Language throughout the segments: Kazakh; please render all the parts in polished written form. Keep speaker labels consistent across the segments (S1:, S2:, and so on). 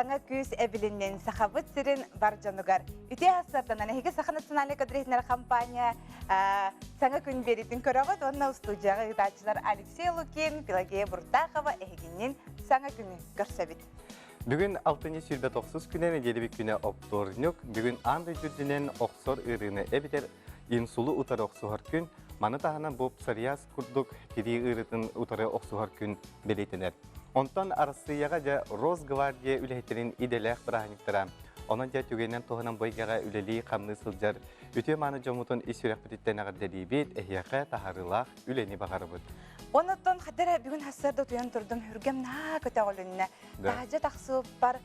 S1: Саңа күз әбілінен сақабыт сірін бар жанугар. Үте асырдан әнеге Саха национальный кадрихнер компания саңа күн беретін көріғыд. Онна студияға ұдатчылар Алексей Лукин, Пелагея Буртахова әйгеннен саңа күні көрсәбіт.
S2: Бүгін 6-ні сүрбет оқсыз күнен елебек күні опторнюк. Бүгін анды жүрдінен оқсор ұрыны әбітер инсулы ұтар оқсуғар күн. Маны тағынан боп сарияс күрдік кері ұрытын ұтары оқсуғар күн белетінер. Онтан арысыяға жа Росгвардия үләйтерін иделәқ бірағаниктіра. Онан жа түгенен тоғынан бойгаға үләлі қамны сылжар. Үте маны жомутын исүрәк бүтіттен ағыр дәдейбет, әйяқа тағарылақ үләні бағары бұд.
S1: Онаттан қадара бүгін хасырда тұян тұрдым үргем на көте олынна. Тағажа тақсып бар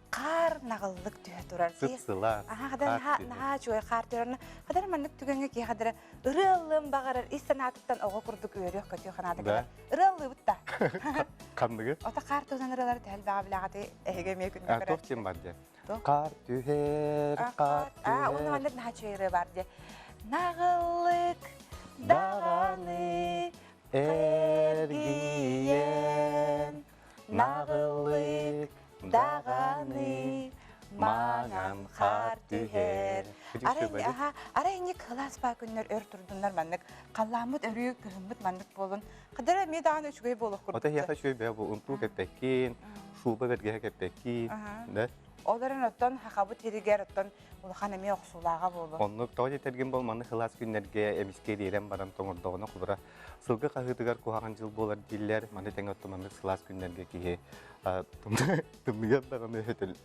S1: қар нағылық түйе тұрар.
S2: Сытсылар,
S1: қар түйе. Қар түйеріні. Қадар мәнік түгенге кей қадара ұрылым бағарар. Истан атыптан оға құрдық өрек көте қанады. Ұрылы бұтта.
S2: Қамдығы?
S1: Ота қар түйен ұрылары тәл баға білағаты әйге мекін көрі.
S2: Тоқтен бар де. Қар түйер, қар түйер.
S1: Оны мәнік наға чөйірі бар де. Нағылық дағаны әргиен, нағылық дағаны маған қар түйер. Арайыне қылас ба күнлер өр тұрдыңдар мәнік. Қаламыд өрі күхімбіт мәнік болын. Қадара медағаны үшігей болып құрдықты.
S2: Ота яқа шөй бә бұл ұнту кәппәккен, шуба бәрге кәппәккен.
S1: Оларын оттан хақабы терігер оттан ұлған әме оқсулаға болды.
S2: Онны тоғыз етерген болманы қылас күнлерге әміске дейрен баран тоңырдығына құбыра. Сылғы қағытығар қуаған жыл болар дейлер, маны тәңі оттыманды қылас күнлерге кейе тұмығандағаны өтіл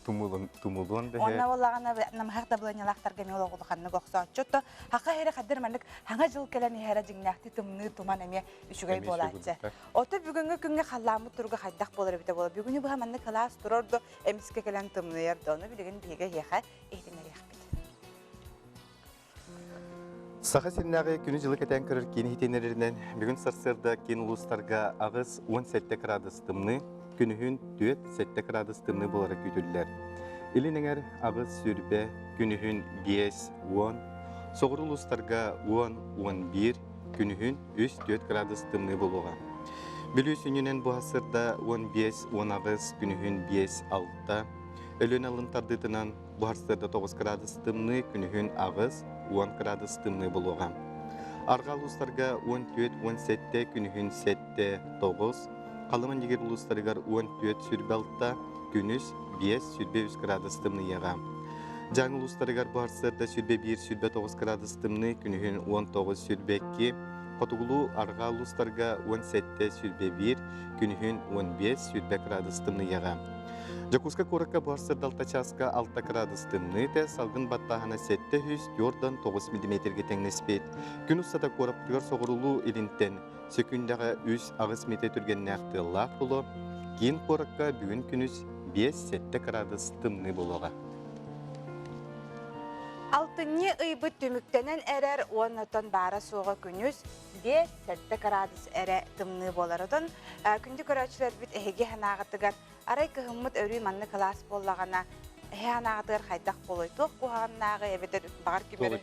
S2: тумулуан бе.
S1: Онна олағана намхақта бұлан елақтарға мел оғылықанны қоқса отчетто. Хақа хері қадыр мәлік хаңа жыл кәләні хәрі жіңнәқті тұмны тұман әме үшігай болатшы. Оты бүгінгі күнге қаламы тұрғы қайдақ болар біте болар. Бүгіні бұға мәнні қалас тұрорды әміске кәлән тұмны ерді. Оны білген бейге еқа ейтінер еқпеді.
S2: Саха сеннағы күні жылы кәтен көрір кені хитенерінен бүгін сарсырда кен ұлыстарға ағыз 17 градус тымны күнігін 4-7 градус тымны болары күйтілілер. Илініңер ағыз сүрбе күнігін 5-10, соғыр ұлыстарға 10-11, күнігін 3-4 градус тымны болуға. Білі сүнінен бұл асырда 15-10 ағыз күнігін 5-6, өлін алын тардытынан бұл асырда 9 градус тымны күнігін ағыз 10 градус тымны болуға. Арға ұлыстарға 14-17 күнігін 7-9, Қалыман егер ұлыстарығар 14 сүрбалта, күніс 5-3 градус тымны еға. Жаң ұлыстарығар барсырда сүрбе 1-9 градус тымны, күнігін 19 сүрбе 2, Қотығылу арға ұлыстарға 17-1, күнігін 15 градус тымны еға. Жакуска коракка барсырда 6 часқа 6 градус тымны, тәс алғын баттағына 700-9 мм тәңнеспет. Күн ұстада қораптығар соғырылу елінттен сөкіндіға 3 ағыз метр түрген нәқті лақ болу, кейін қоракка бүгін күніс 5-7 градус тымны болуға.
S1: Алтынне ұйбыт түміктенен әрәр 10-тон бары соғы күніс 5-7 градус әрі тымны боларыдың. Күнді көрәтшілер біт әйге ханағытығар арай кығымыт өрі манны класс болағана ханағытығар қайдақ болой. Тоқ қуғаннағы әбетер бағар кемері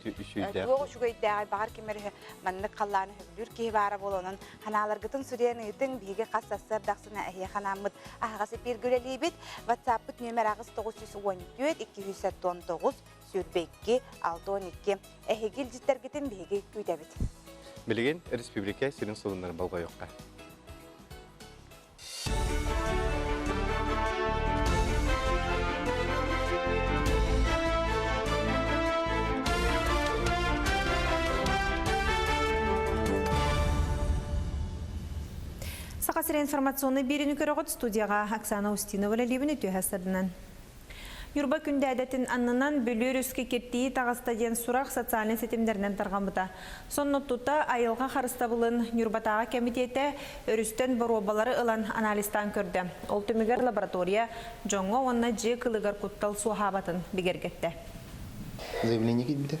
S1: тоғы шүгейдәғай бағар кемері манны қалланы хүлір кей бары болуының ханаларғытын сүрені үтін бейге қассасыр дақсына әйе ханамыд ағасы пергілелей бет. WhatsApp-бұт нөмір ағыз 914-219 сүрбекке 612 әйгел жіттергетін бейге көйдәбет.
S2: Білген республика сенің солынлары балға yoqqa.
S3: Сақасыр информационный беріні көріғыт студияға Оксана Устинова лебіні түйәсірдінен. Юрба күнді әдетін аннынан бөлер өске кеттейі тағыстаден сұрақ социален сетімдерінен тарғамыда. Сонны тұта айылға қарыстабылын Юрбатаға комитеті өрістен боробалары ылан аналистан көрді. Ол түмігер лаборатория жоңға онына же кылығар құттал суахабатын бігергетті.
S4: Заявление кетті.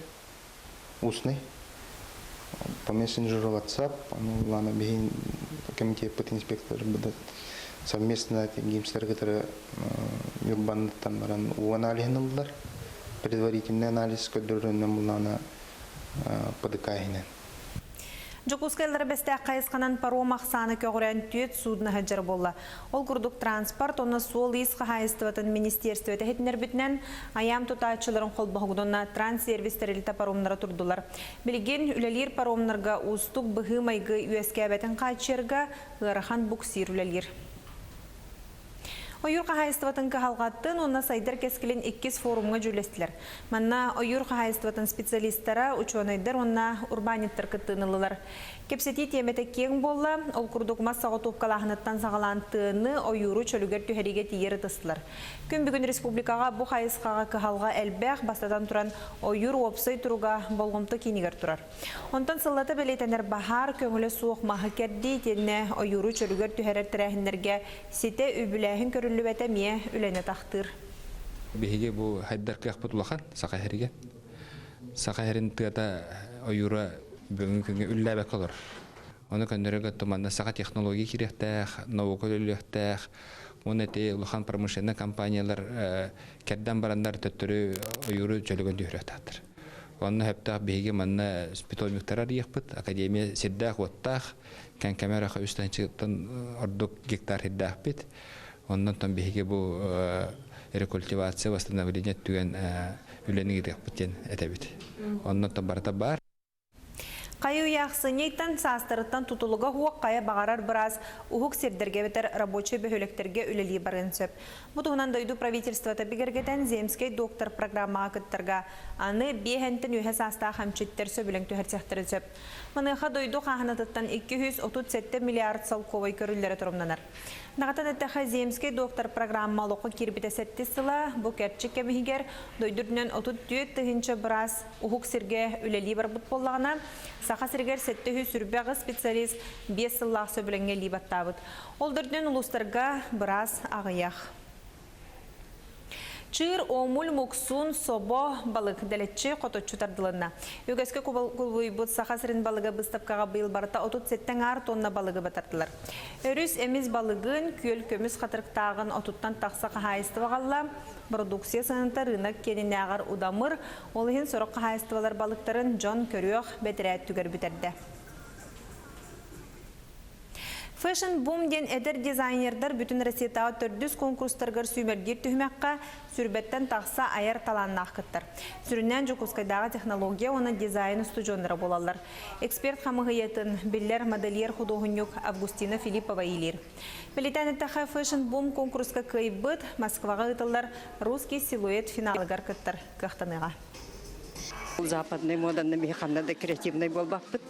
S4: Устный. По мессенджеру WhatsApp, лана бейін комитет подинспектор будет совместно гимстер, которые юрбандаттан баран анализ предварительный анализ, который нам лана подыкайны.
S3: Жокускайлары бәстәк қайысқанан паром ақсаны көгірен түйет судына хаджар болла. Ол күрдік транспорт, оны сол исқа хайыстыватын министерстве тәхетінер бітінен аям тұтайчыларын қол бағудына транссервистерілі паромнара тұрдылар. Білген үлелер паромнарға ұстық бұғы майғы үйеске әбәтін қачерға ғырахан бұқсир үлелер. Ойыр қағайыстыватын қағалғаттын, онна сайдар кескілін 2 форумға жүлестілер. Манна ойыр қағайыстыватын специалистара учонайдар, онна урбаниттар кыттынылылар. Кепсети теметі кең болла, ол күрдік массаға топқалағынаттан сағалантыны ойыру чөлігер түхәреге тиері тыстылар. Күн бүгін республикаға бұ қайысқаға қағалға әлбәқ бастадан тұран ойыр опсай тұруға болғымты кенігер тұрар. Онтан сыллаты білетенер бағар көңілі суық мағы кәрді тенне ойыру чөлігер түхәрер тірәхіндерге сете үбіләхін көрілі бәті мие үләне тақтыр.
S5: Беге бұл хайдар қияқпыт ұлақан сақайырге. Сақайырын тұғата ойыры бүгін күнге үлләбәк олар. Оны көндірігі тұманда сақа технология керектәқ, науқа өліқтәқ, оны әте ұлақан промышленный компаниялар кәрден барандар төттірі ойыры жөлігін дүйіректәқтір. Оны әптәқ беге манна спитомиктарар еқпіт, академия сирдәқ оттақ, кән камераға үстәншіқтен ордық гектар хиддәқ бет. Ондан тон беге бұл рекультивация, восстановление түген үләнің еқпіттен әтәбет. Ондан тон барда бар.
S3: Қайы яқсынейттен састырыттан тұтылыға хуақ қайы бағарар біраз ұхық сердерге бетер рабочий бөхілектерге үлелі барын сөп. Бұтығынан дойду правительствата бігергеден земскей доктор программаға күттірға аны бейхентін үйе саста қамчеттер сөбілің түхәртектері сөп. Мұныға дойду қағынатыттан 237 миллиард салковай көрілері тұрымданар. Нағатан әттіға земскей доктор программалықы кербіті сәтті сыла, бұл кәртші кәмігер дойдырдынан 34 түхінші біраз ұхық серге үлелі бар бұт болағына, сақа сергер сәтті сүрбәғі специалист 5 сыллақ сөбіліңге либаттабыд. Олдырдың ұлыстарға біраз ағыяқ. Чыр омул муксун собо балык дәлетчі қототчу тардылына. Өгеске күлбуй бұд сақа сірін балыға бұстапқаға бұйыл барыта 37 ар тонна балыға батардылар. Өріс әміз балығын көл көміз қатырықтағын отуттан тақса қағайысты бағалла. Продукция сынынта рынок кеніне ағар удамыр, олығын сұрық қағайыстывалар балықтарын Джон Көріоқ бәтірәт түгер бітерді. Fashion Boom ден әдір дизайнердар бүтін Россиятағы түрдіс конкурстарғыр сүймердер түхімәққа сүрбеттен тақса айар таланнақ кіттір. Сүрінен Жокускайдағы технология оны дизайн студионлары болалар. Эксперт қамығыетін білер модельер художник Августина Филиппова елер. Білетен әттіға Fashion Boom конкурсқа көйбіт Москваға ұтылар русский силуэт финалығар кіттір қықтаныға.
S6: Западный моданный механада креативный болбақпыт.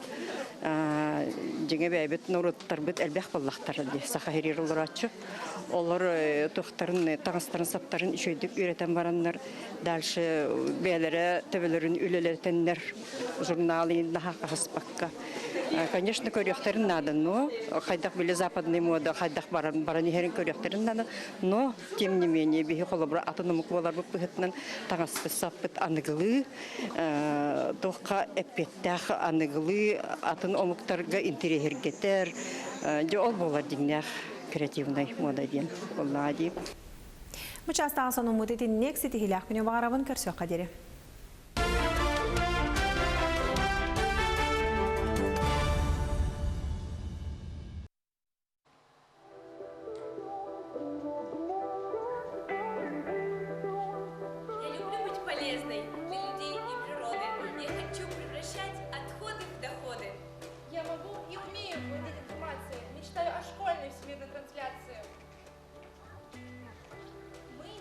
S6: Жеңе бәйбет нұрыттар бұд әлбәқ боллақтар әлде. Сақайрер олар атшы. Олар тұқтарын, тағыстарын, саптарын үшөйдік үйретен барандар. Дальше бәлері, төбелерін үлелертенлер журналын наға қағыспаққа. Конечно, көректерін надо, но қайдақ білі западный мода, қайдақ баран ехерін көректерін надо, но тем не менее, бейі қолыбыра атынымық болар бұп бұғытынан тағасты саппыт анығылы, тоққа әппеттәқ анығылы, атын омықтарға интерегергетер, ол болар дейінәқ креативный мода дейін. Олла дейін.
S3: Мұчастағы соның мұтетін нексеті хилақ күні бағарабын көрсі қадері.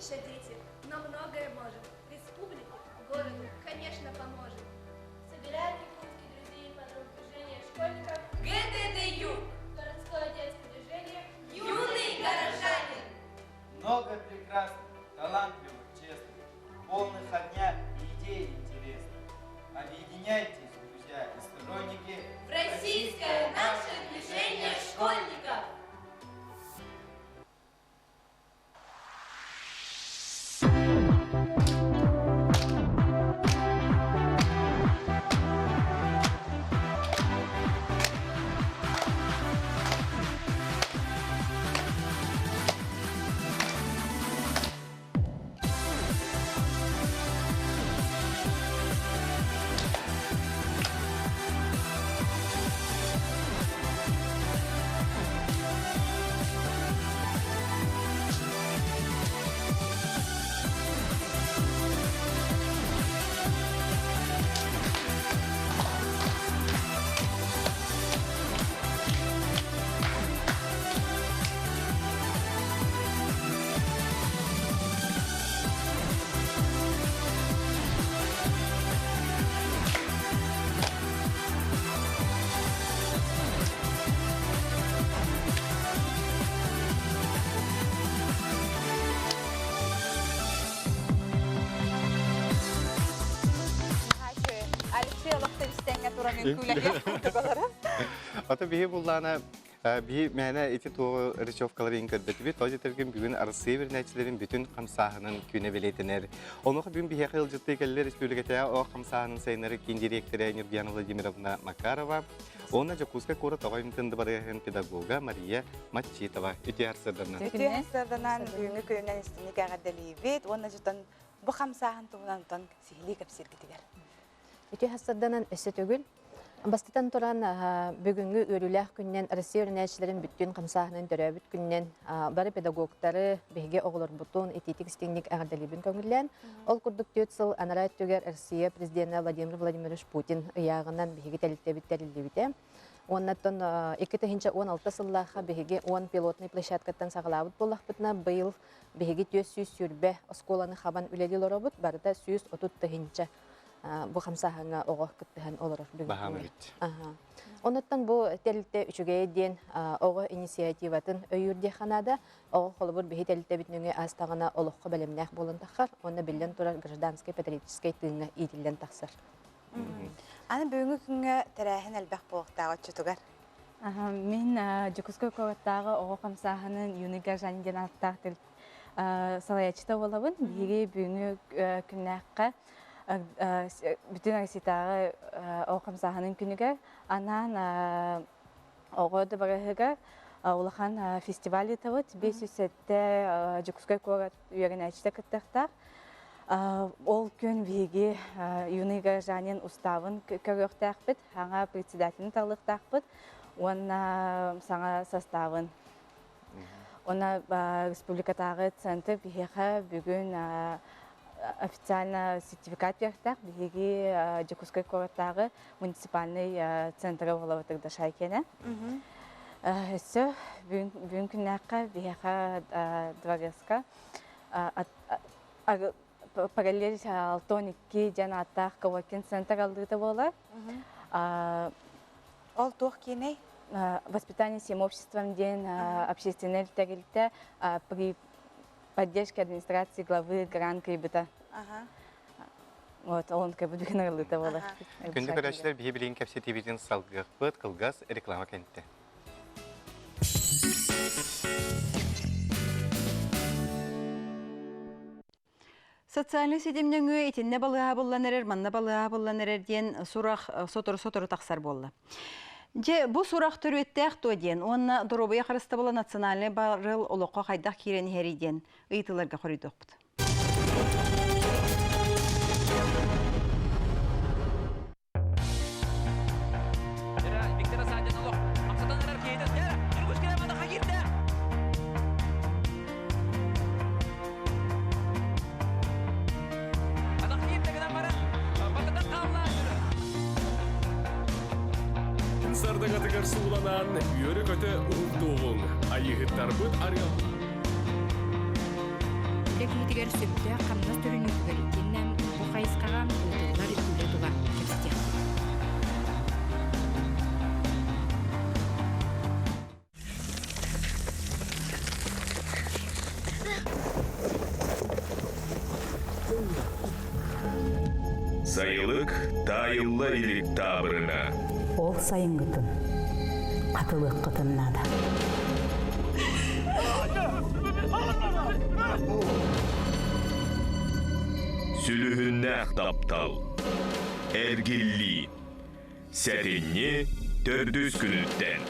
S7: Дети, но многое может. Республике, городу, конечно, поможет. Собирает якутских друзей и подруг движения школьников ГДДЮ. Городское детское движение «Юный горожанин».
S8: Много прекрасных, талантливых, честных, полных огня и идей интересных. Объединяйтесь, друзья и сторонники,
S7: В российское наше движение школьников.
S1: күн күләһе курдук олорон.
S2: Ата бие буллана би мәне ити то речевкалар ингербет бит тоҗы терген бүген арсы бернәчләрен бүтән хамсаһының күне белетенер. Онух бүген бие хәл җитте келләр республиката о хамсаһының сайнары кин директоры Нургияна Владимировна Макарова. Она Жакуска кора тагымтында барган педагога Мария Матчитова. Ити арсыдан.
S1: Тиһсәдәнән бүгенге көннән истинник агадалибет, оны җитен бу хамсаһын туган тон сихли капсиргитигәр.
S9: Үтө хастардан эссе түгел. Бастан туран бүгүнгү өрүләх күннән Россия үрнәчләрен бүттүн камсаһынын төрөбүт күннән бары педагогтары беге оглор бутун этитик стеңник агадалибин көңүллән. Ол курдук төтсел анарай түгәр Россия президенты Владимир Владимирович Путин ягынан беге тәлиттәбиттерилдебите. Оннан 2016 сыллаха беге 10 пилотный площадкаттан сагалабыт боллахпытна быйыл беге 400 сүрбе осколаны хабан үлели лоробут барда 130 тыгынча бу хамсаһыңа оғық кіттіған олар бүгін. Оныттан бу тәлітті үшіге ден оғы инициативатын өйірде қанада оғы қолы бұр бейі тәлітті бітніңе астағына олыққа бәлемнәқ болын таққар, оны білден тұрар гражданский патриотический тыңға етілден тақсар.
S1: Аны бүгінгі күнге тәрәхін әлбәқ болықтағы чүтігер?
S10: Мен Жукуско коваттағы оғы хамсаһының юнига жаниден аттақ салаячыта олабын. Бейге бүгінгі күннәққа бүтін агаситағы оғым сағының күнігі анан оғыды барығыға олақан фестивалі тауыт 500-сәтті Жукускай қорат үйерін әчті күттіқтақ. Ол күн бейге юныға жанен ұставын көріқтақ біт, аңа председателін тағылықтақ біт, оны саңа составын. Оны республикатағы центр бейге бүгін официально сертификат бердік. Беге Жакускай қораттағы муниципальный центры олаватырда шайкені. Өсі бүгін күннәққа беге дворецка параллель 6-12 жан аттақ кавакин центр алдырды болар.
S1: Ол тоқ кеней?
S10: Воспитание всем обществом ден общественный тәрілті при поддержки администрации главы Гран Крибета. Вот, он как бы генерал этого.
S2: Күндү көрәчләр бие билен кәпсе телевизион салгы пыт кылгас реклама кентте.
S11: Социальный сетемнеңі етінне балыға болланырыр, манна балыға болланырыр ден сұрақ сотыры тақсар болды. Бұ сұрақ түрі өттәқ төден, оны дұрубыя қарысты болы национальный барыл олыққа қайдақ керен хәриден ұйтыларға қорыды оқпыды.
S12: Сардагатыгар сууланан үйөрі көті ұлдуғын айығыттар бұд арыл.
S13: Текнитигер сөпті қамнас түрін үкігерікеннен бұқайысқаған ұлдығылар үлі тұға кепсте.
S12: Сайылық тайылла илік табырына.
S14: Ол сайын күтін, қатылық құтыннады.
S12: Сүліхіннәқ таптал, әргілли, сәтенне төрдүс күніттен.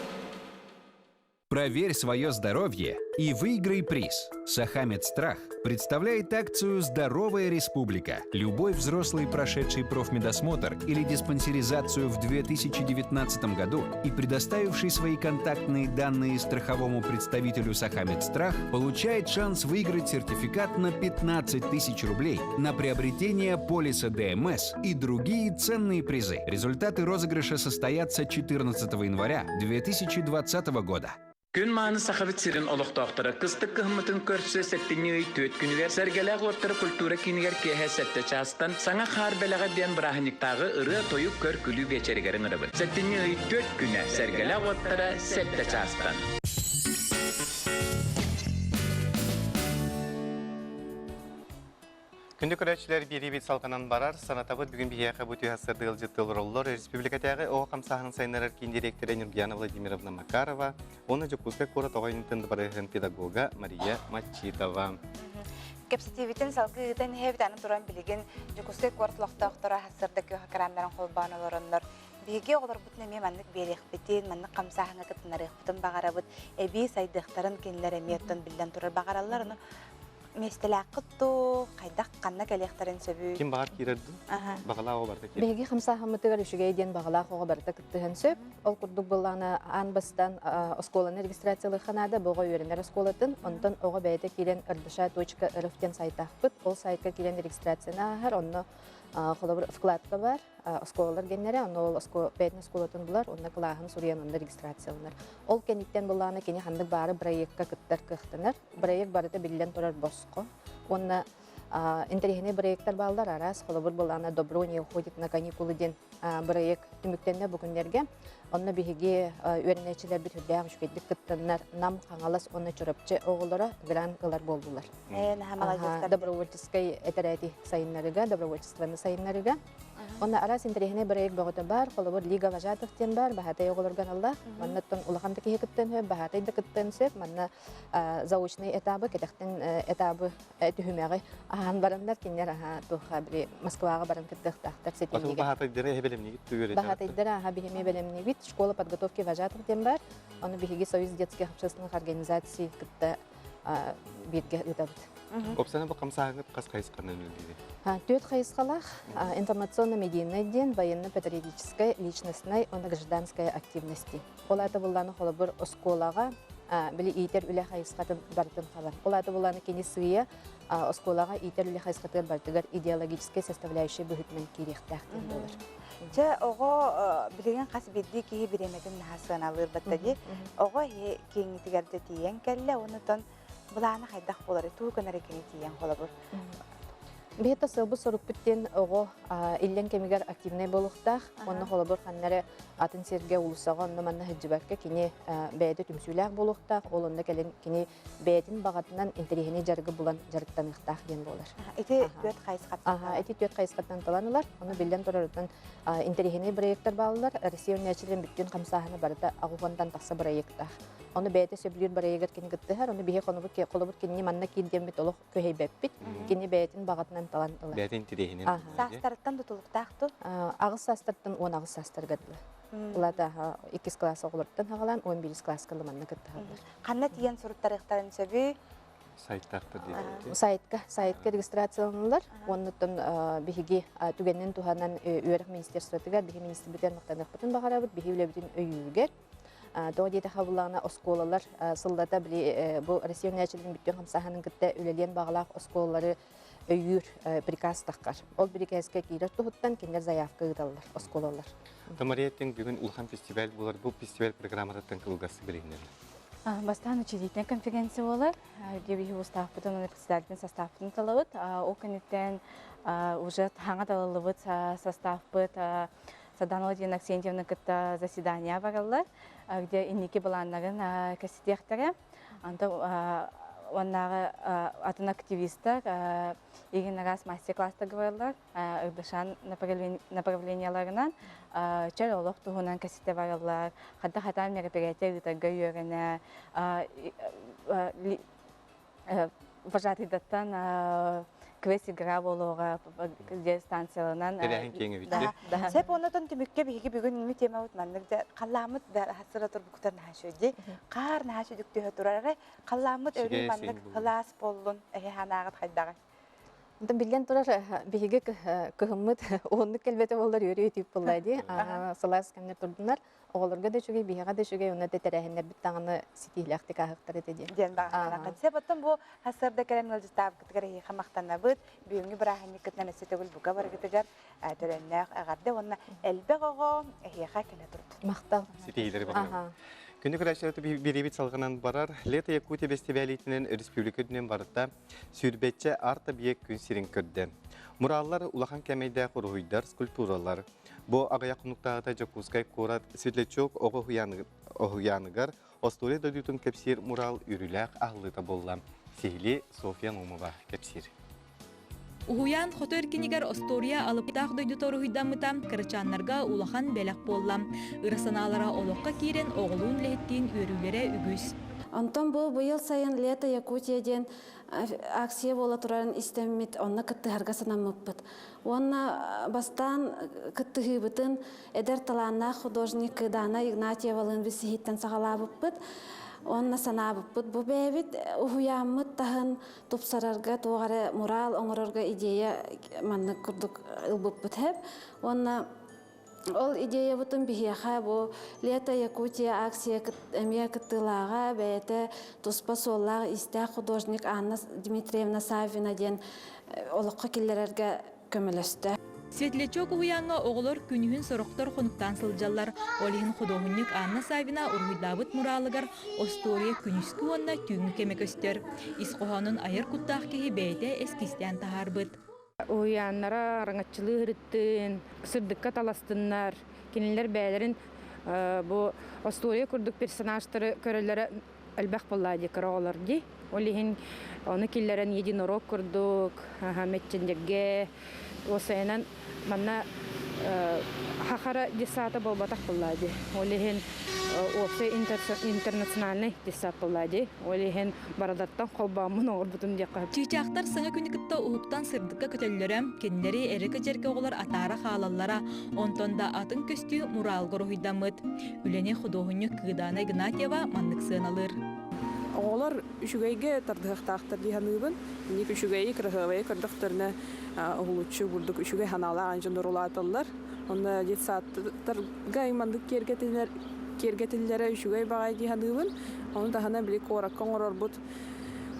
S15: Проверь свое здоровье и выиграй приз. Сахамедстрах представляет акцию «Здоровая республика». Любой взрослый, прошедший профмедосмотр или диспансеризацию в 2019 году и предоставивший свои контактные данные страховому представителю Сахамедстрах, получает шанс выиграть сертификат на 15 тысяч рублей на приобретение полиса ДМС и другие ценные призы. Результаты розыгрыша состоятся 14 января 2020 года.
S16: Күн маны сахавит сирин олықтақтары кыстық кығымытын көрсі сәттіне өй төт күнігер сәргеләғ оттары культура кинігер кеге сәтті частан саңа қар бәліға ден бірахыниктағы ұры тойып көр күлі бечерігерін ұрыбын. Сәттіне өй төт күні сәргеләғ оттары сәтті частан.
S2: Күнді көрәтшілер бері бет салғанан барар, санатабыт бүгін бияқы бұты ғасырды ғылжыттылыр олар республикатағы оғы қамсағының сайынарар кейін директоры Нургияна Владимировна Макарова, оны жүкузға қора тоғайын тынды барығын педагога Мария Мачитова.
S1: Кепсетивитен салғы ғытын хевітанын тұран білеген жүкузға қортылықта ұқтыра ғасырды көйі қарамдарын қолбаны оларынлар. Биге олар бұтын әме маннық берек бітен, маннық қамсағыңа кітінарық бұтын бағара бұт, әбей сайдықтарын кенілер әметтін білден тұрар бағараларыны местеләк қытту, қайдақ қанна кәлектарын сөбі.
S2: Кем бағар керерді? Бағала оғы барда керерді?
S9: Беги қамсағымытығар үшіге еден бағалақ оғы барда кіттіғін сөп. Ол күрдік болғаны анбастан осколаны регистрациялы қанады бұға өрінер осколатын. Онтан оғы бәйді келен ырдыша.рфтен сайтақпыт. Ол сайтқа келен регистрацияны ағар, онны қолабыр вкладка бар, осколалар геннері, онны ол бәйтін осколатын бұлар, онны қылағын сұриян онны регистрациялынар. Ол кенеттен болғаны кені қандық бары проектқа кіттар қықтынар. Проект барыда білілен тұрар босқо. Онны интерегіне проекттар балдар арас, қолабыр болғаны Доброния уходит на каникулы ден проект түміктенде бүгіндерге. Онны бігіге өрінәчілер бір үрдәғын шүкетлік кіттінар нам қаңалас онны чұрапчы оғылары гран ғылар болдылар. Добровольческай әтірәті сайынларыға, добровольчестваны сайынларыға. Онна арас интерегіне проект бағыты бар, қолабыр лига важатықтен бар, бағатай оғылырған алла. Маннаттың улағанды кеге кіттен сөп, бағатайды кіттен сөп, манна заочный этабы, кетектен этабы түхімеғі аған барандар кенер туға бір Москваға баран кіттіқтақтар сетенеге.
S2: Бағатайдары әбелеміне кітті көреді?
S9: Бағатайдары бігеме бәлеміне бит, школа подготовки важатықтен бар, оны бігеге Союз детских общественных организаций кітті бетке ұтабыд.
S2: Опсаны бұл қамсағыңып қас қайысқанын өлдейді?
S9: Төт қайысқалақ информационно-медийный ден, военно-патриотической, личностной, оны гражданской активности. Олаты боланы қолы бір осколаға білі иетер үлі қайысқатын бартын қалар. Олаты боланы кені сүйе осколаға иетер үлі қайысқатын бартығар идеологической составляющий бұхытмен керектәқтен болыр.
S1: Жа оғы білеген қасы берді кейі біреметін нағасыған алыр баттады. Оғы кеңітігерді тиен кәлі, онытын бұланы қайдақ болары, туғын әрекені тиен қолы бұр.
S9: Бейті сылбы сұрып бүттен оғы илен кемігер активнай болуқтақ, оны қолы бұр қаннары атын серге ұлысаға, онны манна хыджыбарка кені бәйді түмсүләқ болуқтақ, ол онда кәлін кені бәйдің бағатынан интерегіне жарғы бұлан жарықтанықтақ ден болар.
S1: Эти төт қайысқаттан?
S9: Эти төт қайысқаттан таланылар, оны білден тұрарытын интерегіне проекттар балылар, Россия өнәчілен бүттен қамсағыны барыда ағуғандан тақса проекттақ. Оны бәйті сөбілер барайығыр кені күттіғар, оны бейе қолыбыр кені манна кейден бет олық көйей бәппет, кені бәйтін бағатынан талантылар.
S2: Бәйтін интерегінен?
S1: Састарыттан тұтылықтақты?
S9: Ағыз састарыттан 10 ағыз састар ғадылы. Олада 2 класс оғылырттан ағалан, 11 класс қылы манна күтті ғадылар.
S1: Қанна тиен сұрыттарықтарын сөбі?
S2: Сайттарды дейді?
S9: Сайтқа регистрацияланылар. Онныттан бігіге түгеннен туғанан өрік министерствотығар, бігі министр бүтер мақтанық бұтын бағарабыд, бігі өлі бүтін өйігер. Доға дейті қабылағына осколалар сылдата бұл Россия өнәчілдің бүттен қамсағының күтті өлелен бағалақ осколалары өйір приказ таққар. Ол приказға кейлер тұғыттан кендер заявка ұдалылар, осколалар.
S2: Тамарияттен бүгін Улхан фестиваль болар, бұл фестиваль программадаттан қылғасы білігінер?
S10: Бастан учредительная конференция олар, где его устав, потом председательный состав талавыт, о конектен уже таңа талавыт состав быт Саданова Дина Аксентьевна кытта заседания баралар, где инники баланнарын кассетехтары, анда оннағы атын активистар егін раз мастер-класста говорилар, ырдышан направленияларынан чәл олық тұғынан кассетте баралар, хатта мероприятия ытарға үйеріне, вожатыйдаттан квест игра болуға станцияларынан.
S2: Теряхин кеңі бітті?
S1: Сәп онытын түмікке бейгі бүгін үмі тема ұтмандық. Қалламыд хасыра тұр бұқтар нәшөйде. Қар нәшөйдік түйі тұрары. Қалламыд өрі мандық қылас болуын әйе ханағыт қайдағы.
S9: Білген тұрар бейгі күхімміт оғындық кәлбеті болдар өрі өтіп болайды. Сылас кәмдер тұрдынар. Оғылырға да шүгей, бейіға да шүгей, оны да тәрәхіндер біт таңыны сетейліқті қағықтар етеді.
S1: Ден бағына қад. Сәп оттын бұл хасырда кәрен ұлжыстап күтігер еқі мақтанна бұд, бүйіңі бірағыны күтінен әсетігіл бұға бар күтігер түреннәқ ағарды, оны әлбәқ оғы еқа кәлі тұрды.
S9: Мақтал.
S2: Сетейлері бағына. Күнді күрәшілерді беребет салғынан барар, Лето Якутия фестивалитінен республика дүнен барыда сүйірбетчі арты биек күн сирен көрді. Мұралар улахан кәмейді құрғыйдар, скульптуралар. Бұл ағая құнықтағыда Жакускай Корат Светлячок оғыяныгар Остоле дойдутын кәпсер мұрал үріләқ ағылыда болла. Сейлі София Номова кәпсер.
S13: Ухуян хотор кинигер Остория алыптақ дойду торухидамытам кырычаннарга улахан белек боллам. Ырасаналара олоққа кирен оғылуын лехеттен өрілері үгіз.
S17: Антон бұл бұйыл сайын Лето Якутияден акция бола тұрарын істеммет, онна кыттыхарға санамыппыт. Онна бастан кыттыхыбытын эдер таланна художник Дана Игнатьевалын висихиттен сағалабыппыт. Онна санабыппыт. Бұ бәбіт ұхуяммыт тахын тупсарарға туғары мурал оңырарға идея манны күрдік ылбыппыт хеп. Онна ол идея бутын бихеха бу Лето Якутия акция эмия кыттылага бәйте туспа соллага истә художник Анна Дмитриевна Савина ден олыққа келлерерге көмөлөстө.
S13: Светлячок уянга оғылар күнүхін сороқтар қонуктан сылжалар. Олихин художник Анна Савина ургуйдабыт муралыгар Остория күнүскү онна түйіңі кемек өстер. Исқоғанын айыр құттақ кеге бәйте эскистен тахарбыт.
S10: Уяннара раңатчылы хырыттын, сырдыкка таластыннар, кенелер бәйлерін бұл Остория күрдік персонажтары көрілері әлбәқ боллады кырағалар дей. Олихин оны келлерін единорог күрдік, мәтчендерге, осайынан манна хахара десата болбатақ боллады. Олихин опсы интернациональный десат боллады. Олихин барадаттан қолбамын оғыр бұтын деқа.
S13: Чүйчақтар сыңа күнікітті ұғыптан сырдыққа көтеллерім, кенлері әрі көтерге оғылар атара қалалара, онтонда атын көсті муралғыр ұйдамыд. Үлене художник Кыдана Игнатьева маннық сыналыр.
S18: Оғылар үшігейге тардығықтақтар дейханыбын. Ник үшігейі кірғывайы кірдіқтеріне ұғылытшы бұлдық үшігей ханала анжын ұрылатылар. Оны детсаттарға имандық кергетілері үшігей бағай дейханыбын. Оны тахана білік ораққан орар бұд.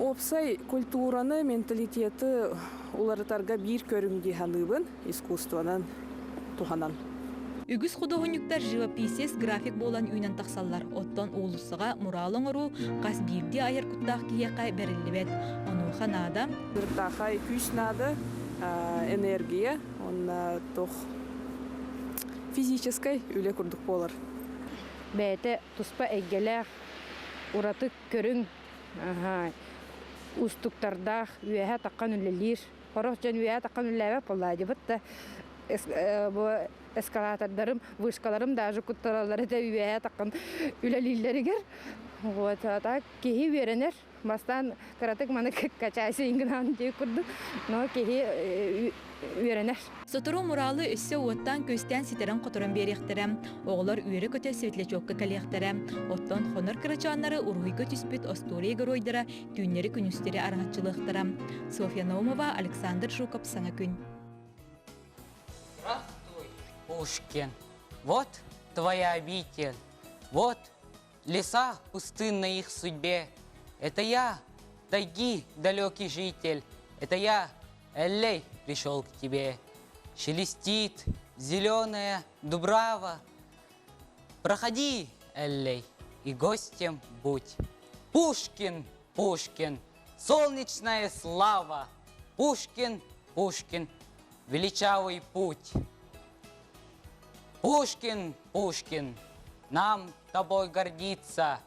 S18: Опсай культураны, менталитеті оларытарға бір көрім дейханыбын искусствонан туханан.
S13: Үгіз художниктар живописец график болан үйнен тақсалар. Оттан олысыға муралың ұру қас бірде айыр күттақ кейеқай бәрілібет. Оны қанада.
S18: Күттақай күш нады, энергия, оны тоқ физическай үлі күрдік болар.
S10: Бәйті тұспа әйгелер, ұратық көрің, ұстықтардақ үйәе таққан үлелер. Қорық жан үйәе таққан үлелер болайды. Бұтты эскалатордарым, вышкаларым даже куттаралары да үйәе таққан үлелерлерігер. Вот, так, кеги веренер. Бастан каратык маны качайсы ингінан дей күрді, но кеги веренер.
S13: Сотыру муралы өссі оттан көстен сетерін құтырын беректірім. Оғылар үйері көте светлячокка кәлектірім. Оттан хонор кырачанлары ургүйгі түспіт Остория геройдара түйінері күністері арғатчылықтырым. Софья Наумова, Александр Жуков, Саңа күн.
S19: Здравствуй, Пушкин. Вот твоя обитель. Вот леса пустынной их судьбе. Это я, тайги, далекий житель. Это я, Эллей, пришел к тебе. Шелестит зеленая дубрава. Проходи, Эллей, и гостем будь. Пушкин, Пушкин, солнечная слава. Пушкин, Пушкин, величавый путь. Пушкин, Пушкин, нам тобой гордиться.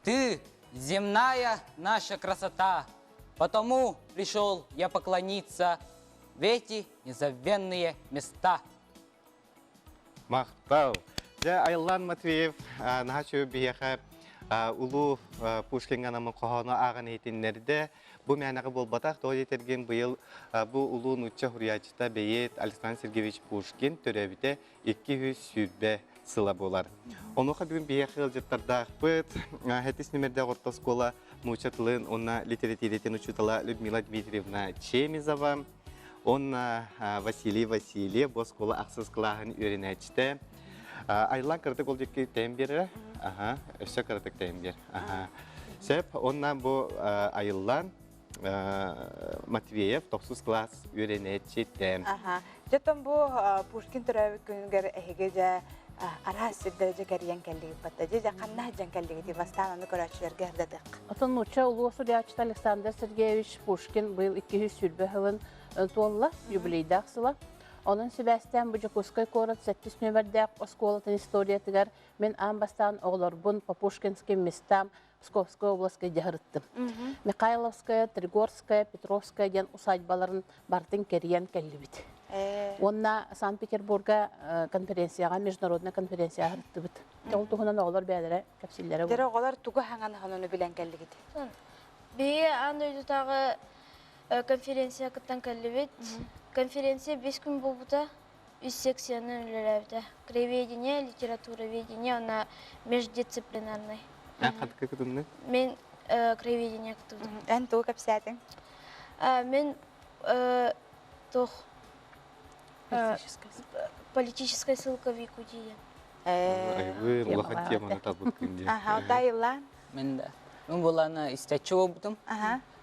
S19: Ты земная наша красота. Потому пришел я поклониться в эти незабвенные места.
S2: Мақтау. Жа Айлан Матвеев нахачу бияха улу Пушкин ганамын қоғаны ағын етінлерді. Бұл мәнағы бол батақ тоғы етерген бұйыл бұл улу нұтча хұриячыта бейет Александр Сергеевич Пушкин төрәбіте 200 сүрбе сыла болар. Онуға бүгін бияқы ғылжыттарда бұд, әтіс нөмірді ғорта скола мұчатылын, онна литературетен ұчытыла Людмила Дмитриевна Чемизова, онна Василий Васильев, бұл скола ақсыз қылағын өрінәчті. Айлан кірдік ол жекке тәйімбері, өсі кірдік тәйімбер. Сөп, онна бұл Айлан Матвеев 9 класс өрінәчті.
S1: Жеттен бұл Пушкин түрәуі күнгер әйге жа арасы дәреже кәриян кәлігі бәтті. Жа қанна жан кәлігі де бастан оны көрәтшілерге әрдедік.
S20: Отын ұча ұлы Сурячыт Александр Сергеевич Пушкин бұл 200 сүрбі ғылын туалла, юбилейді ақсыла. Onun Sebastian Bujukuskay korot 7 nömerdäk oskolatin historiýatygar men ambastan oğlarbun Popushkinskiy mestam Pskovskaya oblastga jahyryttym. Mikhailovskaya, Trigorskaya, Petrovskaya diýen usaybaların bartyn keriyen kellibit. Onna Sankt-Peterburga konferensiýaga, международный konferensiýaga hyrytdybyt. Ol tuhunan oğlar bädere kapsillere.
S1: Dere oğlar tugu haňany hanany bilen kelligidi.
S21: Бе андойдутагы конференция кыттан келлибит. Конференция 5 күн болбута. 3 секцияны үлеләбите. Краеведение, литературоведение, она междисциплинарный.
S2: Кадка кытымны?
S21: Мен краеведение кытыбытым.
S1: Эн тугу кепсәтең?
S21: Мен тох политическая ссылка в Якутии.
S2: Вы улахан теманы табыт күнде.
S1: Ага, дайылан.
S19: Мен да. Мен буланы истечи болбутум.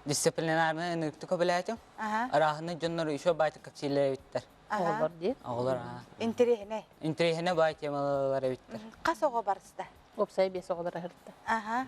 S19: Дисциплинарный ныкты көбеләтим. Арахны жоннор ишо байты капсилер биттер.
S20: Оğlar diye.
S19: Оğlar.
S1: Интерехне.
S19: Интерехне бай темалар биттер.
S1: Кас оға барысты?
S20: Опсай бес оğlara hyrytdy.
S1: Ага.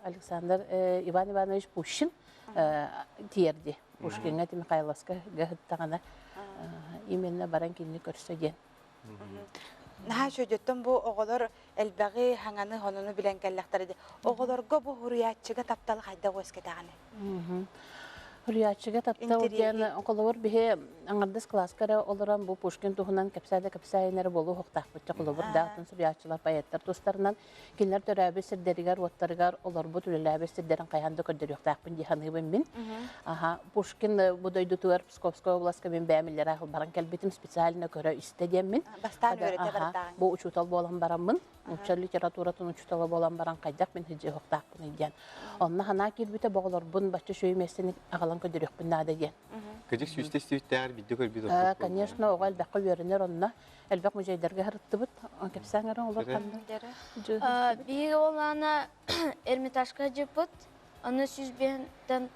S20: Александр Иван Иванович Пушкин тиерди. Пушкинге Михайловска гыттагана именно баран кинни көрсөген.
S1: Наха шөдөттөн бу оголор элбәги хаңаны хонуну билен келлектер иде. Оголорго бу хуриятчыга тапталы кайда көскетаганы.
S20: Hürriyatçıga tapta diyen okulur bihe angardas klaskara olaran bu Pushkin tuhunan kapsayinleri bolu hoqtaq bitçe kulubur dağıtın hürriyatçılar payetler dostlarından kinler törəbi sirderigar ottargar olar bu türləbi sirderin qayanda kördür yoqtaq bin dihanı bin. Aha Pushkin bu doydu tuar Pskovskaya oblastka bin bämiller ahıl baran kelbitim spesialine görə istediyen min.
S1: Bastan öğrete bardan.
S20: Bu uçutal bolan baran min. Uçal literaturatın uçutala bolan baran qaydaq min hicci hoqtaq bin diyen. Onna hana kirbite boğulur bun başçı şöymesini ağalan kördür yok bin nada diyen.
S2: Кадик сүйістестеуіттер бидді көрбейді?
S20: Конечно, оғал бәқі өрінер онына. Әлбәқ мүжейдерге ғырытты бұд. Кепсәңірін олар қанды?
S21: Бигі олана Эрмитажға жеп бұд. Оны сүзбенден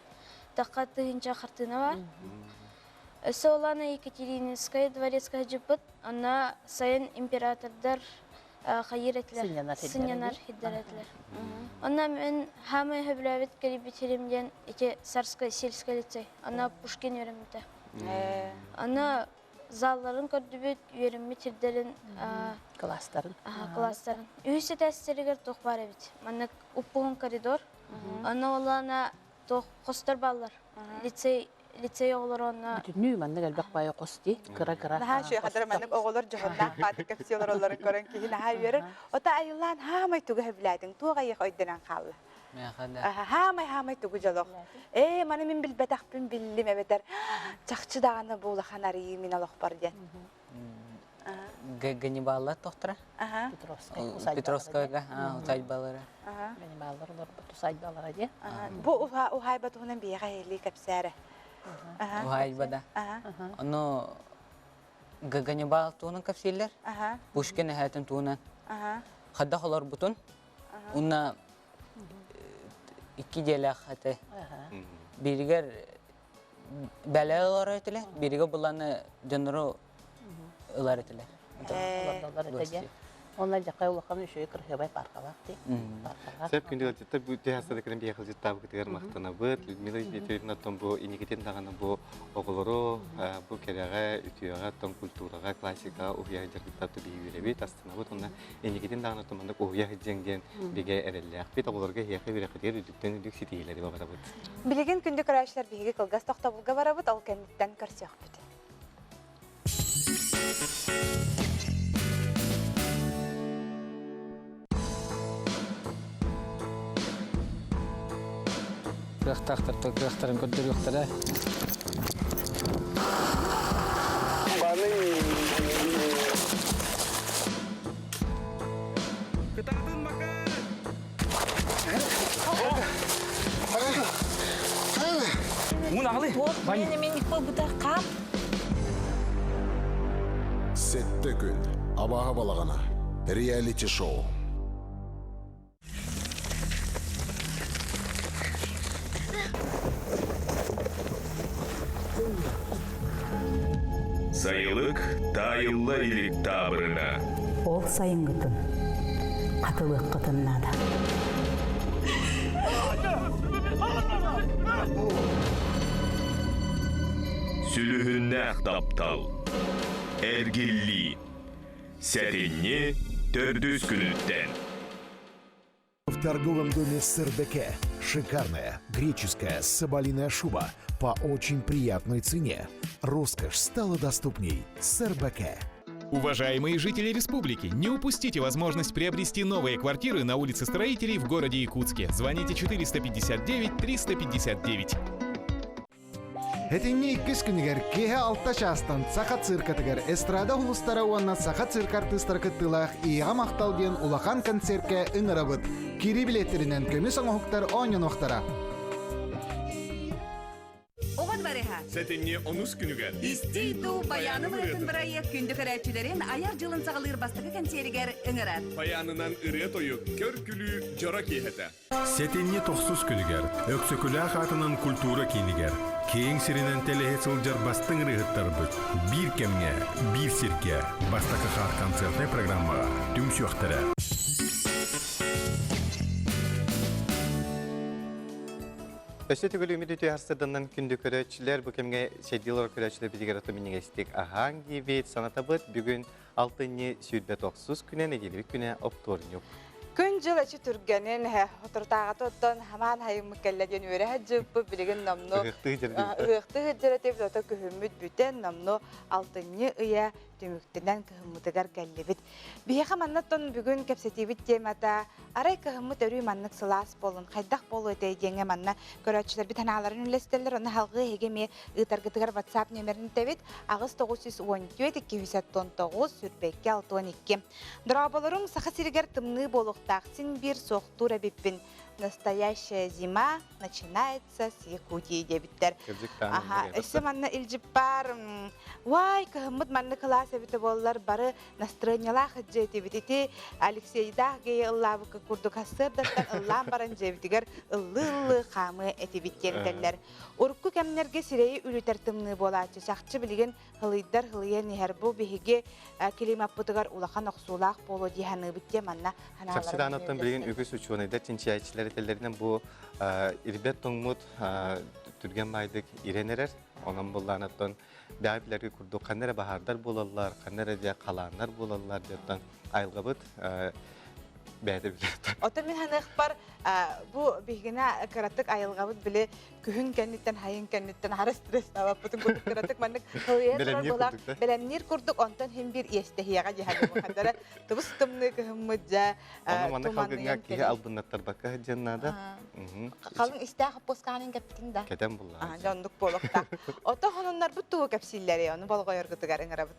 S21: таққа тығынша қартына бар. Өсі олана Екатерининская дворецкая жеп бұд. Оны сайын императордар қайыр әтілер. Сынянар хиддар әтілер. Она мен хамы хөбләбет керебетеремден эти царская сельская лицей. Она Пушкин өремите. Она залларын көрдүбет, өремитердерин
S20: класстарын.
S21: Класстарын. Үйсі тәстерігер тоқ бар бит. Мана уппугун коридор. Она олана тоқ қостар баллар. Лицей оғылар оны...
S20: Бүтінүй манны әлбәқ байы қосты, кыра-кыра.
S1: Наха шүй қадыр мәнік оғылар жоғындан қаты кәпсиялар оларын көрін кейін наха берір. Ота айылан хамай туғы хөбләдің, туға еқ өйдінен қалы. Хамай туғы жолық. Маны мен білбәтақпен білім әбетер. Чақчы дағаны болы қанарии мен олық бар ден.
S19: Ганнибаллар тоқтыра? Петровскаяға, усайбалары.
S20: Ганнибаллар олар бұт усайбалары де.
S1: Бұл ухайба туғынан бейға елі кәпсәрі.
S19: Ухайбада. Оны Ганнибал туғынан кәпсейлер. Пушкин әхәтін туғынан. Қадда қолар бұтын. Оны iki jelek hati. Biriger bela olar etile, biriger bulanı dönürü olar etile.
S20: Onlar jakay ulaqan üçüyü kırhıbay parqalaq di.
S2: Сәп күнде өлчеттер бұл тәхасады кірін бияқыл жеттабы кетігер мақтана бұд. Людмила Дмитриевна тон бұл инекетен дағаны бұл оғылыру, бұл кереға, ütüяға, тон культураға, классикаға ұғияғы жергіттапты бейі өребет. Астына бұд, онна инекетен дағаны томандық ұғияғы жеңден беге әрелләқ бет. Оғылырға хияқы береқетер үдіктен үдік сетейлері бара бұд.
S1: Білеген күнді көрәшілер бейге қылғас тоқтабылға бара бұд, ал кәндеттен көрсеқ бұд.
S4: Кырақтарын көддер yoxтара.
S22: Сетті күн. Абаға балағана. Реалити шоу.
S12: Сайылык тайылла илик табырына.
S14: Ол сайынгытын. Қатылық қытыннада.
S12: Сүлүхүннәк таптал. Эргилли. Сәтинне төрдүс күнүттен.
S22: В торговом доме СРБК шикарная греческая соболиная шуба по очень приятной цене. Роскошь стала доступней. СРБК.
S23: Уважаемые жители республики, не упустите возможность приобрести новые квартиры на улице Строителей в городе Якутске. Звоните 459-359.
S24: Хетинни иккис күнігер кеhe алта шастан сақа циркатыгер эстрада хулустара уанна сақа цирк артыстар кыттылах иға мақталген улахан концертке ыңырабыт. Кири билеттеринен көміс оңохуктар оңын оқтара.
S25: Оған барыға.
S12: Сәтинне онус күнігер.
S25: Истейду баяны мұратын бірайы күнді көрәтчілерін аяр жылын сағылыр бастығы концертігер ыңырат.
S12: Баянынан ыры тойы көр күлі жора кейхеті.
S26: Сәтинне тоқсыз күнігер. Өксөкүлі қатынан культура кейнігер. Кейін сиренен телеге сылжар бастың рыгыттар бұд. Bir кемге, bir сирге. Бастақы қар концертный программаға. Түм сүйіқтірі.
S2: Өсі түгілі үміді түйарсыдынан күнді көрәтшілер, бұл кемге шәддилар көрәтшілер бідігер атымының әстік ағаң дейбет саната бұд. Бүгін 6-ні сүйдбет оқсыз күнен, әгелібік күне опторнюк.
S1: Күн жыл әчі түргенін отыртағаты оттан хаман хайым мүкәлләден өрі әджіпі білеген намну ұйықты ғыджыры тепті ота күхімміт бүтен намну 6-ні ұя түміктінен күхіммітігер кәллебіт. Бейеқі маннаттон бүгін кәпсетебіт темата арай күхімміт өрі маннық сылас болын, қайдақ болу өтейдеңі манна көрәтшілер біт аналарын үлестелер, оны халғы егеме ұйтарғытығар WhatsApp нөмерін тәбет ағыз 914-219 сүрбекке 612. Дұраболырың сақы сирігер тымны болуқ Тахсин бир соқтура биппин. Настоящая зима начинается с Якутии, дебиттер. Ага, эссе манна илжиппар. Вай, кахмыт манна класса бите боллар бары настроениялах жетебитити. Алексей Дахгей Аллаху курдук хасырдаттан Аллах баран жебитигер ыллы хамы этибиттендерлер. Урукку кемнерге сирей үлүтер тымны болачы. Сакчы билген хылыйдар хылыйер нехербу бихиге килимаппытыгар улахан оксулах боло диханы битте манна ханалар.
S2: Сакчыданаттан билген үгүс учуонайда чинчиячылар теллеринен бу ирбет тоңмут түрген майдык иренерер. Онан булланаттан бәйбилерге курду каннере бахардар болалар, каннере де каландар болалар деттан айылгабыт бәдер билет.
S1: Ота мен ханық бар bu bihgina karatık ayılgabıt bile kühün kenditten hayın kenditten harı stres tava putun kurduk karatık manlık hıya sorar bolak belenir kurduk ondan hem bir yestehiyaga cihadı muhandara tıbıs tımlı kıhımıca
S2: manlık halgınga kihe albınlatlar baka cennada
S1: kalın istahı poskanın kapitinde
S2: kedem bullar
S1: jonduk bolakta ota honunlar bu tuğu kapsilleri onu bolga yorgutu garın arabıt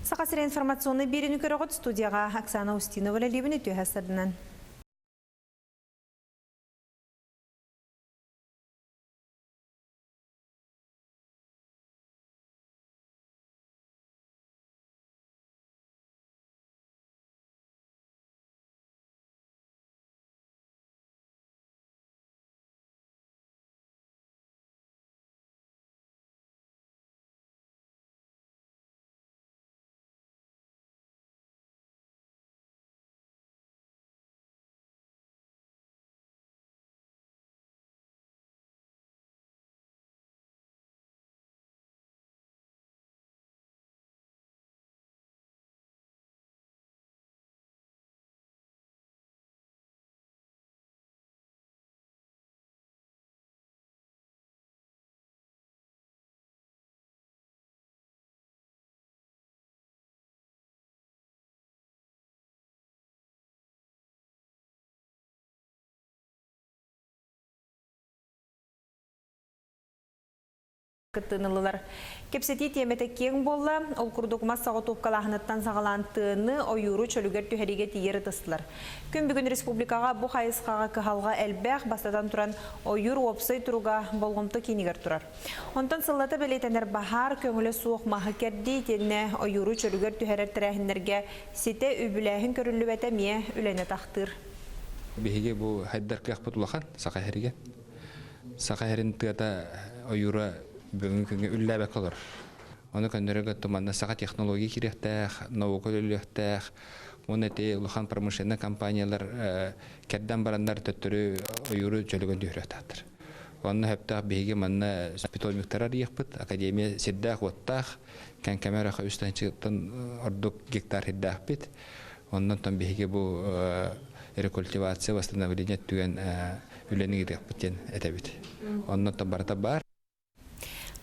S3: Сақасыр информационный беріні көріғыт студияға Оксана Устинова лебіні түйәсірдінен. кыттынылылар. Кепсети темете кең болла, ол курдугма сағытупкалахынаттан сағалантыны ойуру чөлігер түхериге тиері тыстылар. Күн бүгін республикаға бұ қайысқаға кыхалға әлбәқ бастадан туран ойур опсай тұруға болғымты кейнігер тұрар. Онтан сыллаты білетенер бахар көңілі суық мағы керді тенне ойуру чөлігер түхерер тірәхіндерге сете үбіләхін көрілі бәтәмие үлене тақтыр.
S5: Беге бұл хайдар кияқпыт улахан сақайхериге. Сақайхерин тыата ойура бүгін күнге үлләбәк олар. Оны көндірігі тұманна сақа технология керектәқ, науқа өліқтәқ, оны те улахан промышленный компаниялар кәрден барандар төттірі ойуру жөлігін дүйректәқтір. Оны хөптәқ беге манна питомиктарар еқпыт, академия седдәқ оттақ, кән камераға үстәнчіктен ордық гектар хеддәқ бит. Ондан тон беге бұл рекультивация, восстановление түген үлені еқпіттен әтәбіт. Ондан тон барата бар.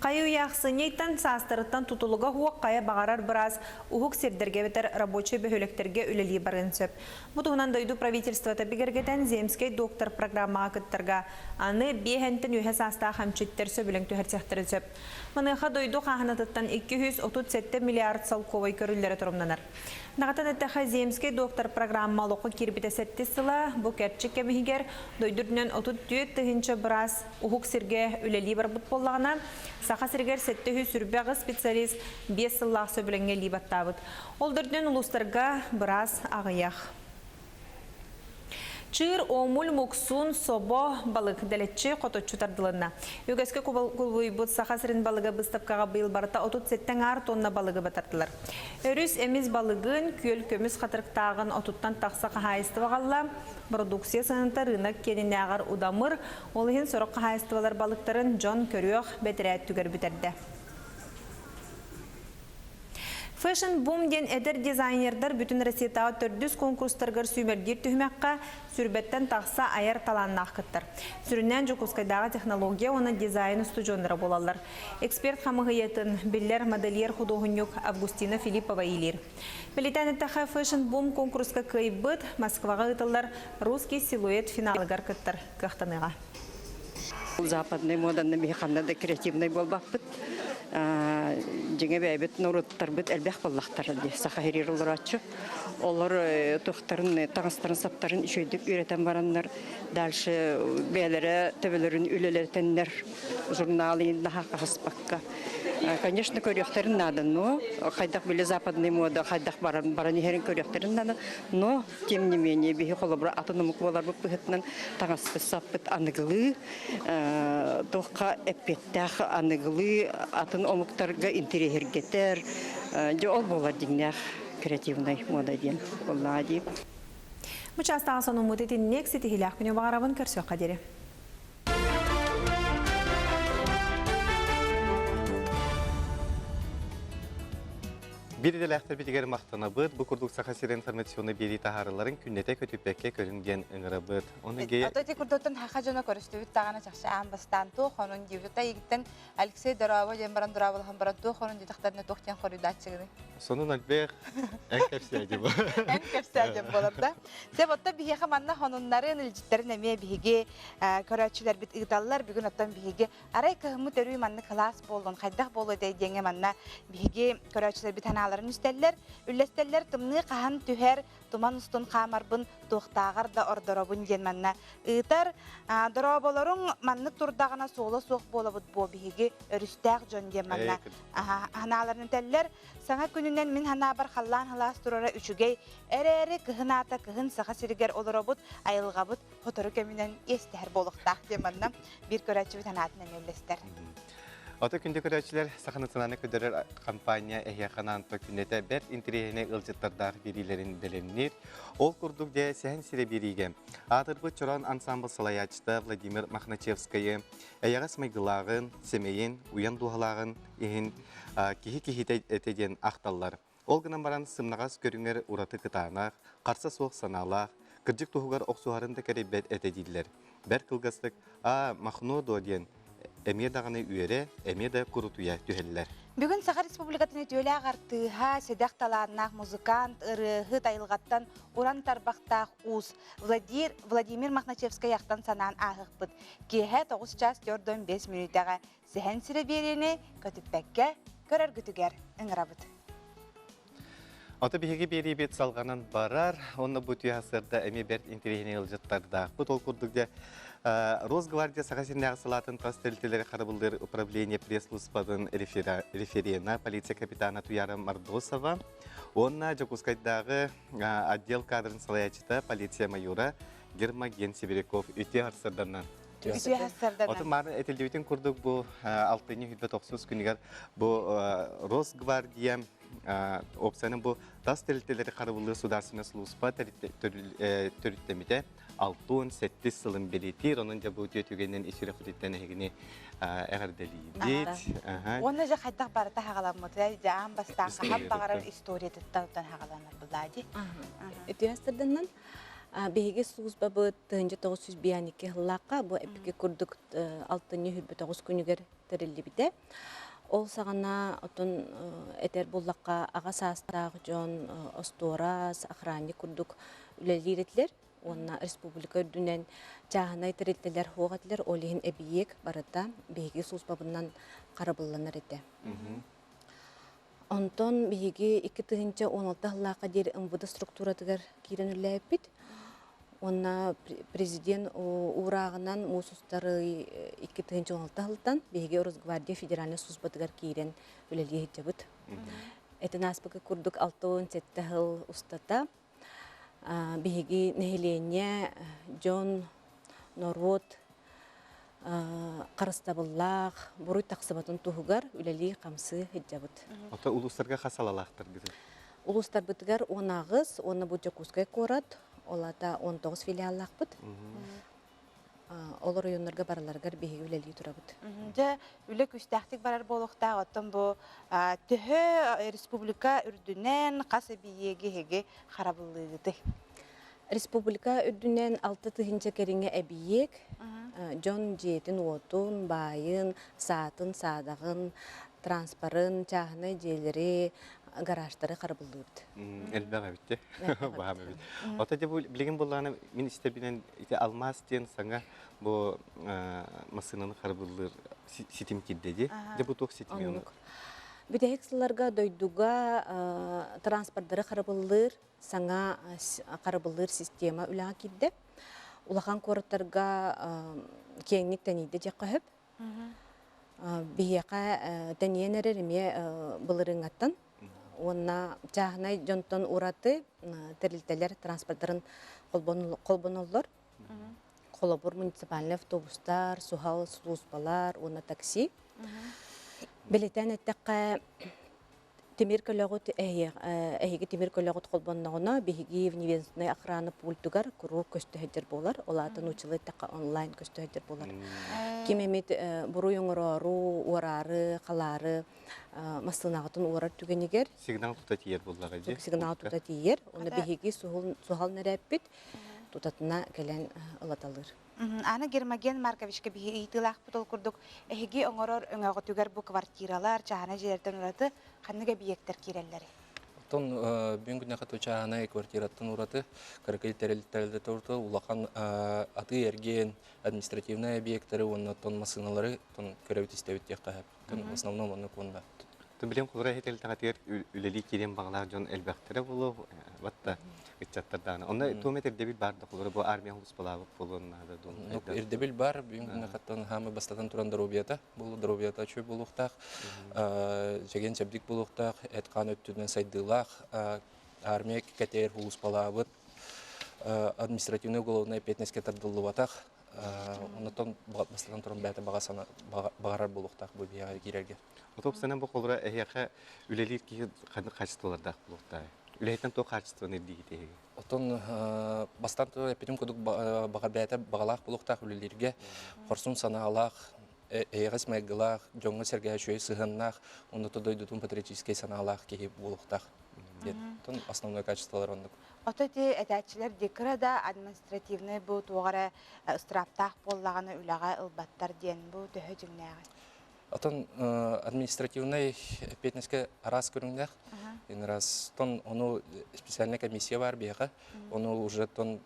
S3: Қайы яқсынейттан састырыттан тұтылыға хуақ қая бағарар біраз ұхық сердерге бетер рабочий бөхөлектерге үлелі барғын сөп. Бұтығынан дойду правительство тәбігергетен земскей доктор программаға күттірға аны бейхентін үйе саста қамчеттер сөбілің түхәртектері сөп. Мұныға дойду қағынатыттан 237 миллиард салковай көрілдері тұрымданар. Нағатан әттіға земскей доктор программалықы кербіті сәтті сыла бұл кәртшік кәмігер дойдырдың 34 тұхыншы біраз ұхық серге үлелі бар бұт болағына Сақа сіргер сәттігі сүрбәғі специалист 5 сыллақ сөбіліңге либаттабыд. Олдырдың ұлыстарға біраз ағыяқ. Чыр омул муксун собо балык дәлетчі қототчу тардылына. Үгәске күлбуй бұд сақа сірін балыға бұстапқаға бұйыл барыта 37 ар тонна балыға батардылар. Өріс әміз балығын көл көміз қатырықтағын отуттан тақсақа хайысты бағалла. Продукция сынынта рынок кеніне ағар удамыр, олығын сұрыққа хайыстывалар балықтарын жон көріоқ бәтірәт түгер бітерді. Fashion Boom ден әдір дизайнердар бүтін Россиятағы түрдіс конкурстарғыр сүймердер түхмәққа сүрбеттен тақса аяр таланнақ кіттір. Сүрінен жүкускайдағы технология оны дизайны студиондары болалар. Эксперт қамығыетін білер модельер художник Августина Филиппова елер. Білетен әттіға Fashion Boom конкурсқа көйбіт Москваға ұтылар русский силуэт финалығар кіттір қықтаныға.
S6: Западный моданный механада креативный болбақпыт. Жеңе бәйбет нұрыттар бұд әлбәқ боллақтар сақа херер олар атшы. Олар тоқтарын, таңыстарын, саптарын үшөйдік үйретен барандар. Дальше бәлері, төбелерін үлелертенлер журналын наға қағыспаққа. Конечно, көректерін надо, но қайдақ білі западный мода, қайдақ баран ехерін көректерін надо, но тем не менее, бейі қолыбыра атынымық болар бұп бұғытынан таңасты саппыт анығылы, тоққа әппеттәқ анығылы, атын омықтарға интерьергетер, ол болар дегенәқ креативный мода ден. Олла дейіп.
S3: Мұчастағы соның мұтетін нексеті хилақ күні бағарабын көрсі қадері.
S2: Bir de ləhtir bitігер maqtana bıd, bu kurduk saxasir informasyonu beri taharıların künnete kötüpəkke körüngen ıngıra bıd.
S1: Atati kurduktan haqa jona körüstübüt tağana çaqşı ağın bastan tuğ, onun divlita yigitten Alexey Dorava, Jembaran Dorava, Hambaran tuğ, onun didaqtarına tuğtiyan korudat çıgını.
S2: Sonun albaq, en kəfsəyəcə bu.
S1: En kəfsəyəcə bolar da. Sebotta bihiqa manna honunların ilcitlərin əməyə bihigi körəçülər bit ıqdallar bugün ottan bihigi. Aray kəhımı törüy manna klas bolun, xaydaq bolu deyəcəngə manna bihigi körəçülər bit hanaların üstələr, ülləstələr tımnı qahan tüher, tuman ustun qamarbın tuğtağar da ordorobun gen manna. Iqtar doroboların manna turdağına soğla soğuk bolabıd bu bihigi örüstəq jön gen manna. Hanaların təller sana günündən min hana bar xallan halas turara üçügey ərəri qıhınata qıhın sağa sirger olorobut ayılğabut fotoru kəmindən estər boluqtaq demanna bir körəçi tanatına melləstər.
S2: Ota күнде көрәчілер сақанытынаны көдерер компания әйяқанан төкүнете бәр интерьеріне ылжыттардағы берилерін білемнер. Ол күрдік де сән сире бериге. Атырбы чоран ансамбл салаячты Владимир Махначевскайы, әйяға смайгылағын, семейін, уян дуғалағын, ехін кихи-кихи әтеден ақталлар. Ол гынан баран сымнағас көріңер ураты кытанақ, қарса соқ саналақ, кіржік тұғығар оқсуғарында кәрі бәт әтеділер. Бәр кылғастық, махну доден, әме дағаны үйері, әме да құрытуя түйелілер.
S1: Бүгін Саха Республикатын өтөлі ағартыға седақ таланнақ музыкант, ырығы тайылғаттан уран тарбақтақ уыз Владимир Махначевскай яқтан санаан ағық бұд. Кейхе 9 час 4-5 минутаға сәхен сірі берені көтітпәкке көрер күтігер ұңыра бұд.
S2: Ата биһиги бери бет салганан барар, онна буту хасырда эми берт интервьюне ылжыттарда. Бу тол курдугда Росгвардия сахасиннағы салатын тастелтелері қарабылдыр управление пресс-службадан референа полиция капитана Туяра Мардосова. Онна Жакускайдағы отдел кадрын салаячыта полиция майора Гермоген Сибиряков үте харсырданнан. Оты марын әтелдеуітін күрдік бұл 6-9 күнігер бұл Росгвардия опцияның бұл тас тәрілтелері қарабылы сударсына служба төріттемеде 6-7 сылын белетер, оның да бұл өтегеннен есірі құдеттен әгіне әғірделейді.
S1: Оны жа қайдақ барыта хағаламыды, жаан бастан қағап бағарар история тұттаудан хағаламыр бұлады.
S7: Өтегеннен беге служба бұд 1992 ғылаққа бұл әпіке күрдік 6-9 күнігер тәрілі біде. Ол сағана отын әтер боллаққа аға састағы жон осторас, охранник күрдік үлелеретілер. Онна республика үрдінен жағынай тірелтелер хоғатылар олейін әбиек барыта беге службабынан қарабылланар еті. Онтон беге 2-16 ғылаққа дер МВД структуратығар кейрен үлі әппет. Онна президент урағынан мұсустары 2-16 ғылтан беге Росгвардия федеральный службатығар кейрен үлелі етебіт. Әтін аспықы күрдік 6-7 ғыл ұстата. Беги нехилене жон норвот қарыстабыллақ, бұруй тақсыбатын тұғығар үләлі қамсы хеджабыт.
S2: Ота улустарға қасалалақтыр гізі?
S7: Улустар бітігер 10 ағыз, оны бұд Жакускай корат, олата 19 филиаллақ бұд. Олар ойынларға бараларғар беги үләлі тұрабыд.
S1: Жа үлі күстәқтік барар болуқта, оттан бұл түхі республика үрдінен қасы бейеге хеге қарабылығыды.
S7: Республика үрдінен 6 тұхынча кәріңе әбиек, жон жетін отын, байын, сатын, садағын, транспарын, чағыны, желері, гараждары қарабылығыд.
S2: Әлбәға бітті, бағамы бітті. Ота де білген болғаны, мен істебінен алмаз ден саңа бұл масынаны қарабылығыр сетім кеддеді. Де бұл тоқ сетімі оны?
S7: Бүтәйік сыларға дойдуға транспорттары қарабылығыр саңа қарабылығыр система үліға кедді. Улақан қорыттарға кеңнік тәнейді де қағып. Бейеқа тәнейен әріріме бұлырың аттан. Онна жағынай жонтон ураты тәрілтелер транспорттарын қолбоноллар. Қолабыр муниципальный автобустар, сухал службалар, онна такси. Білетен әттіққа темір көліғыт әйгі темір көліғыт қолбоннағына бейгі вневенственный охрана пультугар күру көстігедер болар. Олатын учылы әттіққа онлайн көстігедер болар. Кемемет бұру өңірару, орары, қалары, масынағытын орар түгенегер.
S2: Сигнал тұта тиер болар әде?
S7: Сигнал тұта тиер. Оны бейгі сухал нәрәппет тұтатына кәлен ұлаталыр.
S1: Ана Гермоген Марковичка бейгі итылақ бұтыл күрдік. Әйгі оңырыр өңіғы түгер бұл квартиралар, жағана жерден ұраты, қанныға бейектер керелері?
S8: Тон бүгінгі қаты жағана квартираттың ұраты, қаракай тәрелі тұрды, ұлақан аты ерген административный объекттері, оны тон масыналары көрәуті істеуіт тек қағып. В основном оны қонда.
S2: Білем құлыра хетел тағатығыр үлелі керен бағалар жон әлбәқтері болу, ватта үтчаттардағына. Онда туометрде біл барды құлыра бұл армия құлыс балағып болуын ады дұн?
S8: Ирдебіл бар, бүгінгі қаттан хамы бастатан тұран дробията, бұл дробията чөй болуқтақ, жеген жабдик болуқтақ, әтқан өттүден сайдылақ, армия кәтер құлыс балағып, административный уголовный петнеске тардылы батақ, онытон бастатан тұран бәті бағарар болуқтақ бұл бияға керерге.
S2: Отопсанан бұл қолыра әйеқа үлелер кейі қачыстылардақ болуқтағы. Үләйтен тоқ қачыстығын ердегі.
S8: Отон бастан тұр әпетім көдік баға бәті бағалақ болуқтақ үлелерге қорсун санағалақ, әйеғас мәйгілақ, жоңғы сәрге шөй сығыннақ, оныты дойдутын патриотический санағалақ кейі болуқтақ. Тон основной качестволар ондық.
S1: Ототе әтәтчілер декірада административный бұл туғара ұстыраптақ боллағаны үліға ұлбаттар ден бұл түхі жүңнәғыз.
S8: Атон административный петнеске раз көрүңдәк. Ин раз тон ону специальная комиссия бар бияга. Ону уже тон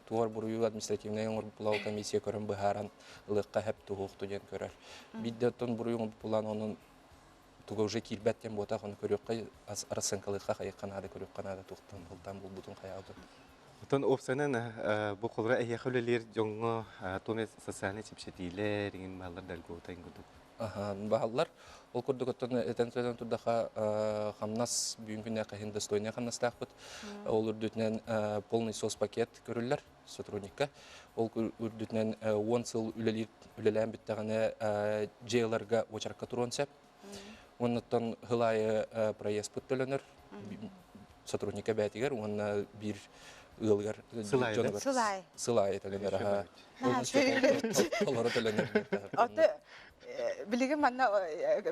S8: туар бурую административный оңор комиссия көрөн быһаран ылыкка хеп тугукту ден көрөр. Бидде тон бурую булан онун туга уже килбеттен бота аны көрөккө арасынкалыкка кайыкканада көрөкканада туктан бултан бул бутун каялды.
S2: Отон опсанын бу колра эяхөлелер жоңго тоне социальный чипшетилер деген балдар далгота ингуду.
S8: Баалар ол көрдүк оттон этентен турдаха хамнас бүгүнкүнө кайын достойный хамнастакпыт. Ол үрдүтнен полный сос пакет көрүлөр сотрудникка. Ол үрдүтнен 10 жыл үлелен биттаганы жейлерге очаракка туронсап. Оннан хылайы проезд бүттөлөнөр. Сотрудникка бәтигер, онна бир ылгар сылай төгөнөр. Олар төлөнөр.
S1: Билигин манна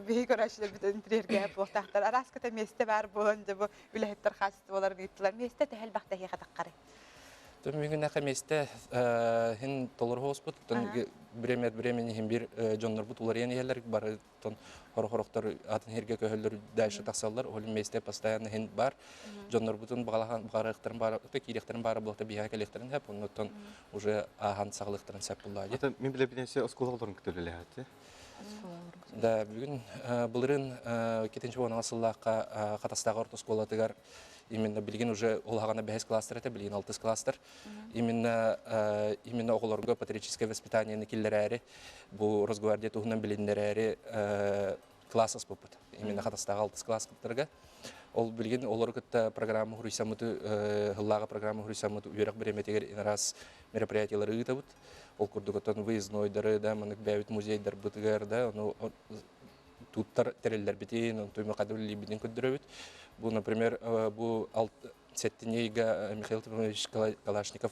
S1: бии көрәчләр бит интерьергә бохтахтар араската месте бар булынды бу үләһеттер хасты болар дитләр месте тәһәл бахта хатаккары.
S8: Төмигенә месте хин толор хоспит тон времени хим бир жоннор бут улар янелер бар тон хорохороктор атын хергә көһөллөр дәше тасаллар ол месте постоянно хин бар жоннор бутун багалаган багарыктырын бар текиректерин бар булакта бия калектерин хеп оннан уже ахан саглыктырын сап буллады.
S2: Ата мен биле биденче осколаларын көтөлеләте.
S8: Да бүгүн булырын кетенче оны асыллакка катастагы орто школатыгар именно билген уже олгана 5 класстер это билген 6 класстер именно оголорго патриотическое воспитание никиллере бу разговарде тугунан билиндере класс попут именно катастагы 6 класстарга ол билген олоргытта программа хурисамыты хыллага программа хурисамыты үйрөк береметегер раз мероприятиялары ытабыт ол курдуготон выезднойдары да мынык бәбит музейдер бытыгар да ну туттар тереллер битин тойма кадырли бидин көдөрөбүт. Бу, например, бу сеттинейга Михаил Тимофеевич Калашников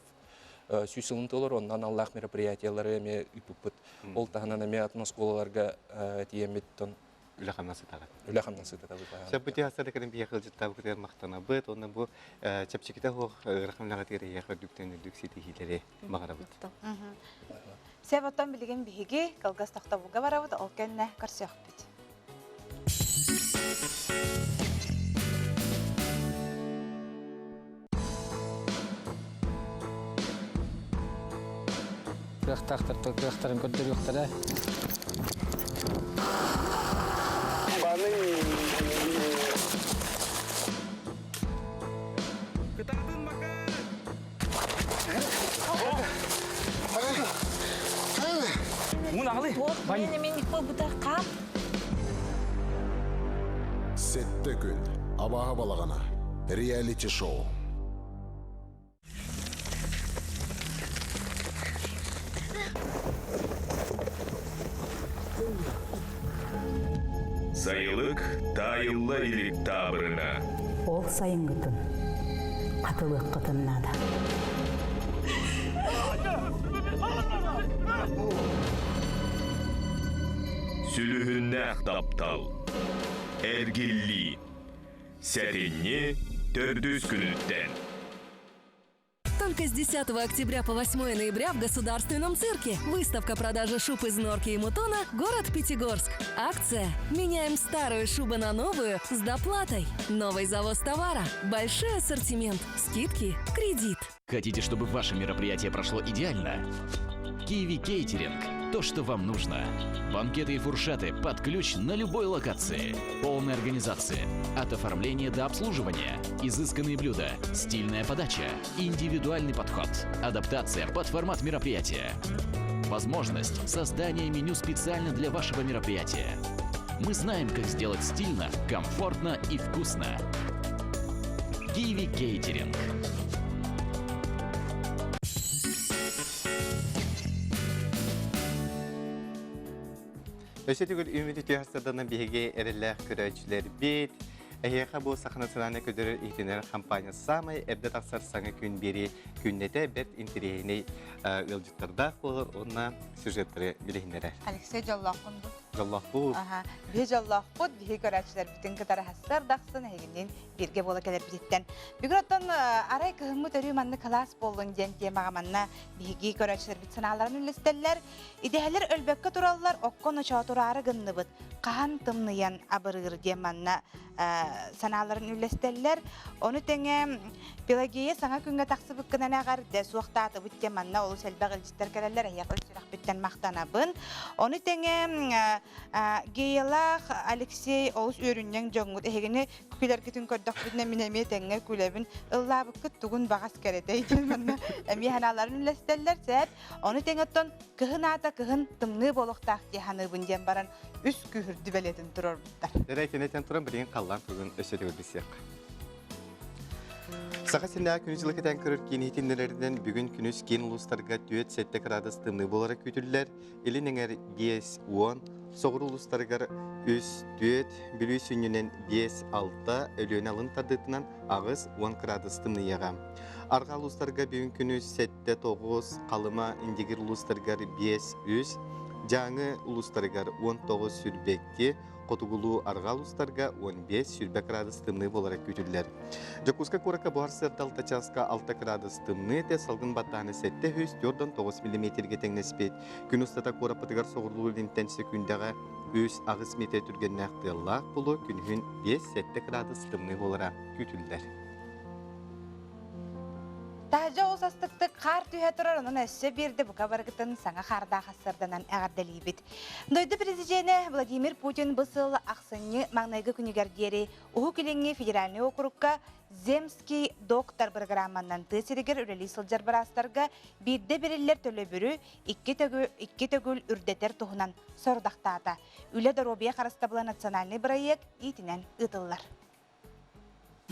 S8: сүйсүлүн толор, оннан Аллах мероприятиялары эме үпүппүт. Ол таханан эме атмосфераларга тиемиттон
S2: үлахамнасы тагы.
S8: Үлахамнасы тагы.
S2: Шапыти хасада кадим бияхыл жыттабы кытер мактанабыт, ондан бу чапчиките хох рахымнага тире яхыр дүктөнүлүк ситихилери магарабыт.
S1: Себаттан билген биһиги калгас тактабуга барабыт, ол кенне карсыякпыт.
S4: Кырактарын көтөрүктөр.
S22: Сетте күн. Абаға балағана. Реалити шоу.
S9: Сайылык тайылла илик табырына.
S14: Ол сайынгытын. Қатылық қытыннада.
S9: Сүлүхүннәк таптал. Эргилли. Сәринне төрдүс күнүттен.
S11: Только с 10 октября по 8 ноября в Государственном цирке выставка продажи шуб из норки и мутона «Город Пятигорск». Акция «Меняем старую шубу на новую с доплатой». Новый завоз товара, большой ассортимент, скидки, кредит.
S15: Хотите, чтобы ваше мероприятие прошло идеально? Киви Кейтеринг – то, что вам нужно. Банкеты и фуршеты под ключ на любой локации. Полная организация. От оформления до обслуживания. Изысканные блюда, стильная подача, индивидуальный подход. Адаптация под формат мероприятия. Возможность создания меню специально для вашего мероприятия. Мы знаем, как сделать стильно, комфортно и вкусно. Киви Кейтеринг.
S2: Өсетігіл үміді түйастырдығынан бейге әрілі көрәчілер бет. Әйеға бұл сақынатыланы көдірі ехтенер компания самай әрді тақсар саңы күн бері күннеті бәт интерейіне ұлжыттарда болыр, онына сюжеттері білігіндері.
S1: Алексей Жоллақын бұл.
S2: Жаллахпут.
S1: Бе жаллахпут, бе көрәчілер бүтін кітары хастар дақсын әйгінен берге бола кәлер білеттен. Бүгін оттан арай кығымы төрі манны класс болын ден темаға манна беге көрәчілер бүт саналарын үлістелер. Идеялер өлбәкке туралылар оққон ұча турары гынны бұд. Қахан тымныян абырғыр ден манна саналарын үлістелер. Оны тәңе Пелагея саңа күнге тақсы бүккінен ағар дә суақта аты бүт ден манна олы сәлбәғ үлістер кәрелер әйяқ өлсірақ бүттен мақтана бұн. Оны тәңе Геялах Алексей олус өрүннен жоңгут эгене күлөр күтүн көрдөк бүтүнө минеме теңге күлөбүн ыллабы күттүгүн багас керетей демена эми ханаларын үлестелер сет оны теңеттон кыхыната кыхын тымны болохтак деханыбын дем баран үс күхүрдү белетин турорбуттар.
S2: Эрекенетен туран бирин каллан тугун өсөтөгүлдүсек. Сақасында күнізілік етен көрір кенетіндерден бүгін күніс кен ұлыстарға 4-7 градус тымны болары күтілілер. Елініңер 5-10, соғыр ұлыстарға 3-4, бүлі сүнінен 5-6, өлен алын тардытынан ағыз 10 градус тымны еға. Арға ұлыстарға бүгін күніс 7-9, қалыма индегер ұлыстарға 5-3, жаңы ұлыстарға 19 сүрбекке, Котугулу аргал устарга 15 сүрбе градус тымны болара күтүллер. Жокуска курака буарсырда 6 часка 6 градус тымны те салгын баттаны 7-4-9 мм теңнеспет. Күн устата курапытыгар соғырлуу линтен секундага 3 агыс метр түрген нақтыллақ болу күнүн 5-7 градус тымны болара күтүллер.
S1: Тажа осастықты қар түйе тұрар, оның өсі берді бұқа барғытын саңа қарда қасырданан әғарделейбіт. Дойды президенті Владимир Путин бұсыл ақсыны маңнайғы күнігердері ұғы келеңе федеральный округка Земский доктор программанан тысырегер үрелі сылжар барастарға бірді бірілер төлі бүрі 2 төгіл үрдетер тұғынан сордақтата. Үлі Доробия қарыстабылы национальный проект етінен ұтылар.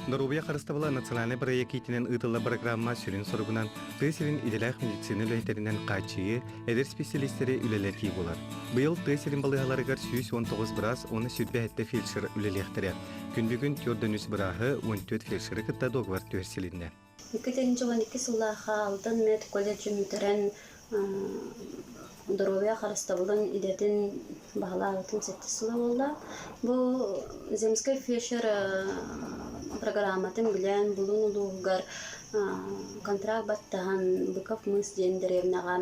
S2: Доробия қарыстабыла национальный проект етінен ұтылы программа сүрін сұрғынан түйсерін иделәқ медицина үләйтерінен қачығы әдер специалистері үлелер кей болар. Бұйыл түйсерін балығаларығар 119 біраз, оны сүрбе әтті фельдшер үлелектірі. Күнбігін түрдің үс бірағы 14 фельдшері күтті доғвар түйерселінне.
S10: 2012 сыллаға алтын мед колледж үмітерін Доробия қарыстабылың идетін бағала алтын 7 сылы болды. Бұл земской фельдшер программатын білен бұлын ұлығығар контракт баттаған бұқып мұс ден деревнаға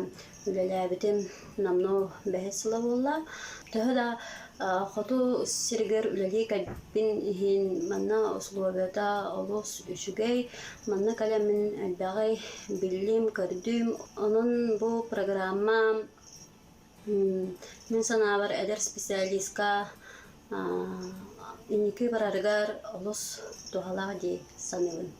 S10: үлеләбітім намно бәхет сылы болды. Түхі да Хоту сиргер үлелей кәлбін ең манна ұсылуабета олыс үшігей, манна кәлемін әлбәғай білім, көрдім. Оның бұл программа мен санабар әдер специалистка инекі барарығар олыс туғалағы де саныбын.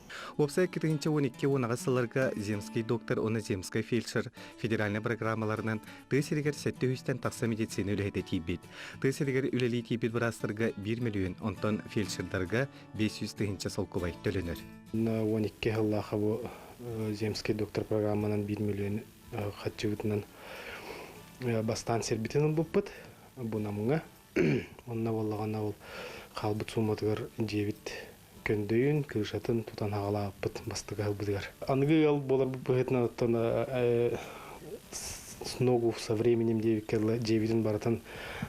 S2: Опсай 12 онағасыларға земский доктор, оны земский фельдшер федеральный программаларынан түйсерігер 700-тен тақса медицина үләйді тейбет. Түйсерігер үләлей тейбет бірастырға 1 миллион, онтан фельдшердарға 500 түйінші солқыбай төлінір.
S13: 12 ғыллаға бұл земский доктор программанан 1 миллион қатчығытынан бастан сербетінің бұппыт, бұна мұңа. Онна болағана ол қалбыт суматығар 9 көндейін, күйшатын тұтан ағала бұт бастығы албыдығар. Анығы ал болар бұғытына оттан сногу со временем 9 баратан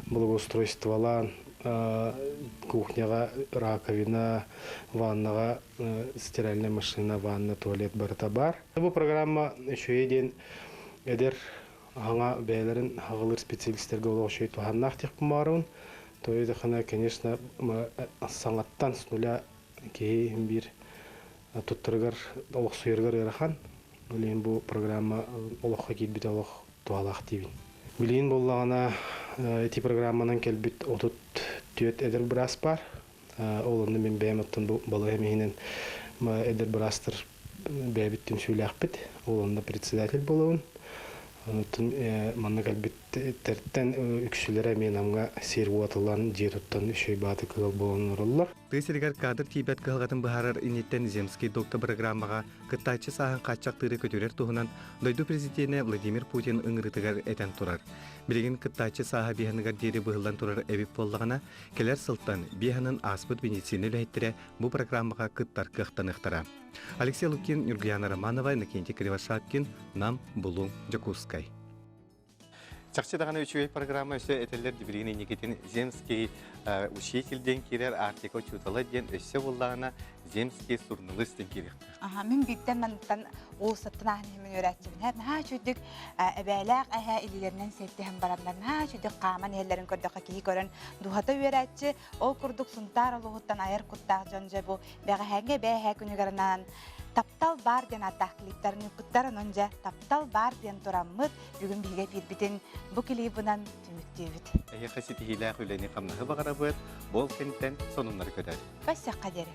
S13: благоустройстволан, кухняға раковина, ваннаға стиральная машина, ванна, туалет барата бар. Бұл программа еще еден әдер аңа бәйлерін ағылыр специалистерге олығы шөйт вағаннақ тек бұмаруын. Тойды қана, конечно, саңаттан сұнуля кейін бір тұттырғар олық сұйырғар ерахан. Білейін бұл программа олыққа келбет олық туалақ дейбін. Білейін болағына әти программанан келбет отыт түйет әдір бірас бар. Олында мен бәйметтен бұл әмейінен әдір бірастыр бәйбеттен сөйләқ біт. Олында председатель болуын. Манна кәлбеттерттен үксілері мен амға серу атылан жетуттан үшөй баты кығыл болуын ұрылар.
S2: Түйсерігер кадр кейбет кығылғатын бұхарар инеттен земский доктор программаға қыттайчы сағын қатшақ тыры көтөлер тұғынан дойду президенті Владимир Путин ұңырытығар әтен тұрар. Білеген қыттайчы саға бейханығар дері бұғылдан тұрар әбіп болғана келер сылттан бейханын аспыт медицина үләйттірі бұл программаға қыттар қықтан ұқтара. Алексей Лукин, Юргияна Романова, Иннокентий Кривошапкин, Нам, Булу, Жакускай. Чакчы даганы үчүгей программа өсө этелер дибирини никетин земский учительден кирер артико чутала ден өсө буллагына земский сурналыстын кирек.
S1: Мен биттен мантан уусаттан мен өйрәтчебин. Ха чүдүк эбәләк аһа илеринен сеттем барандар. Ха чүдүк каман эллерин көрдөккө ки көрөн духата өйрәтчи ол курдук сунтар лугуттан айыр куттак жонжа бу бага хәңге бәһә күнүгәрнән таптал бар ден атаклыктарын үкүттарын онжа таптал бар ден тураммыт бүгүн биге бирбитин бу клибунан түмүктүбүт.
S2: Хасити хилә хүләне камнахы багарабыт, бол кенттен сонуннар көдәр.
S1: Кайса кадере.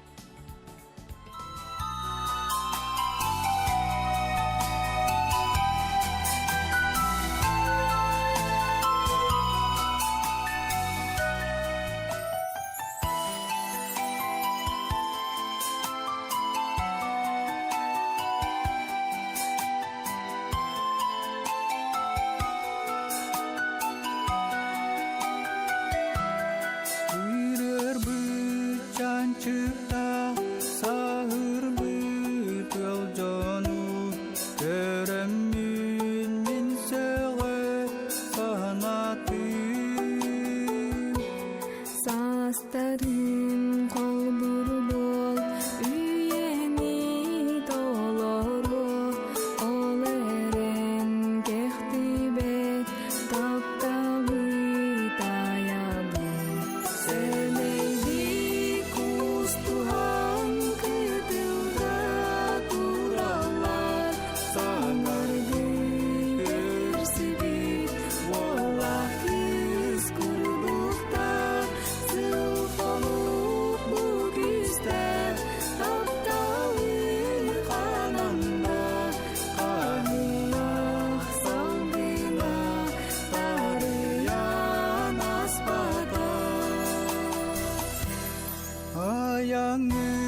S16: Ayangı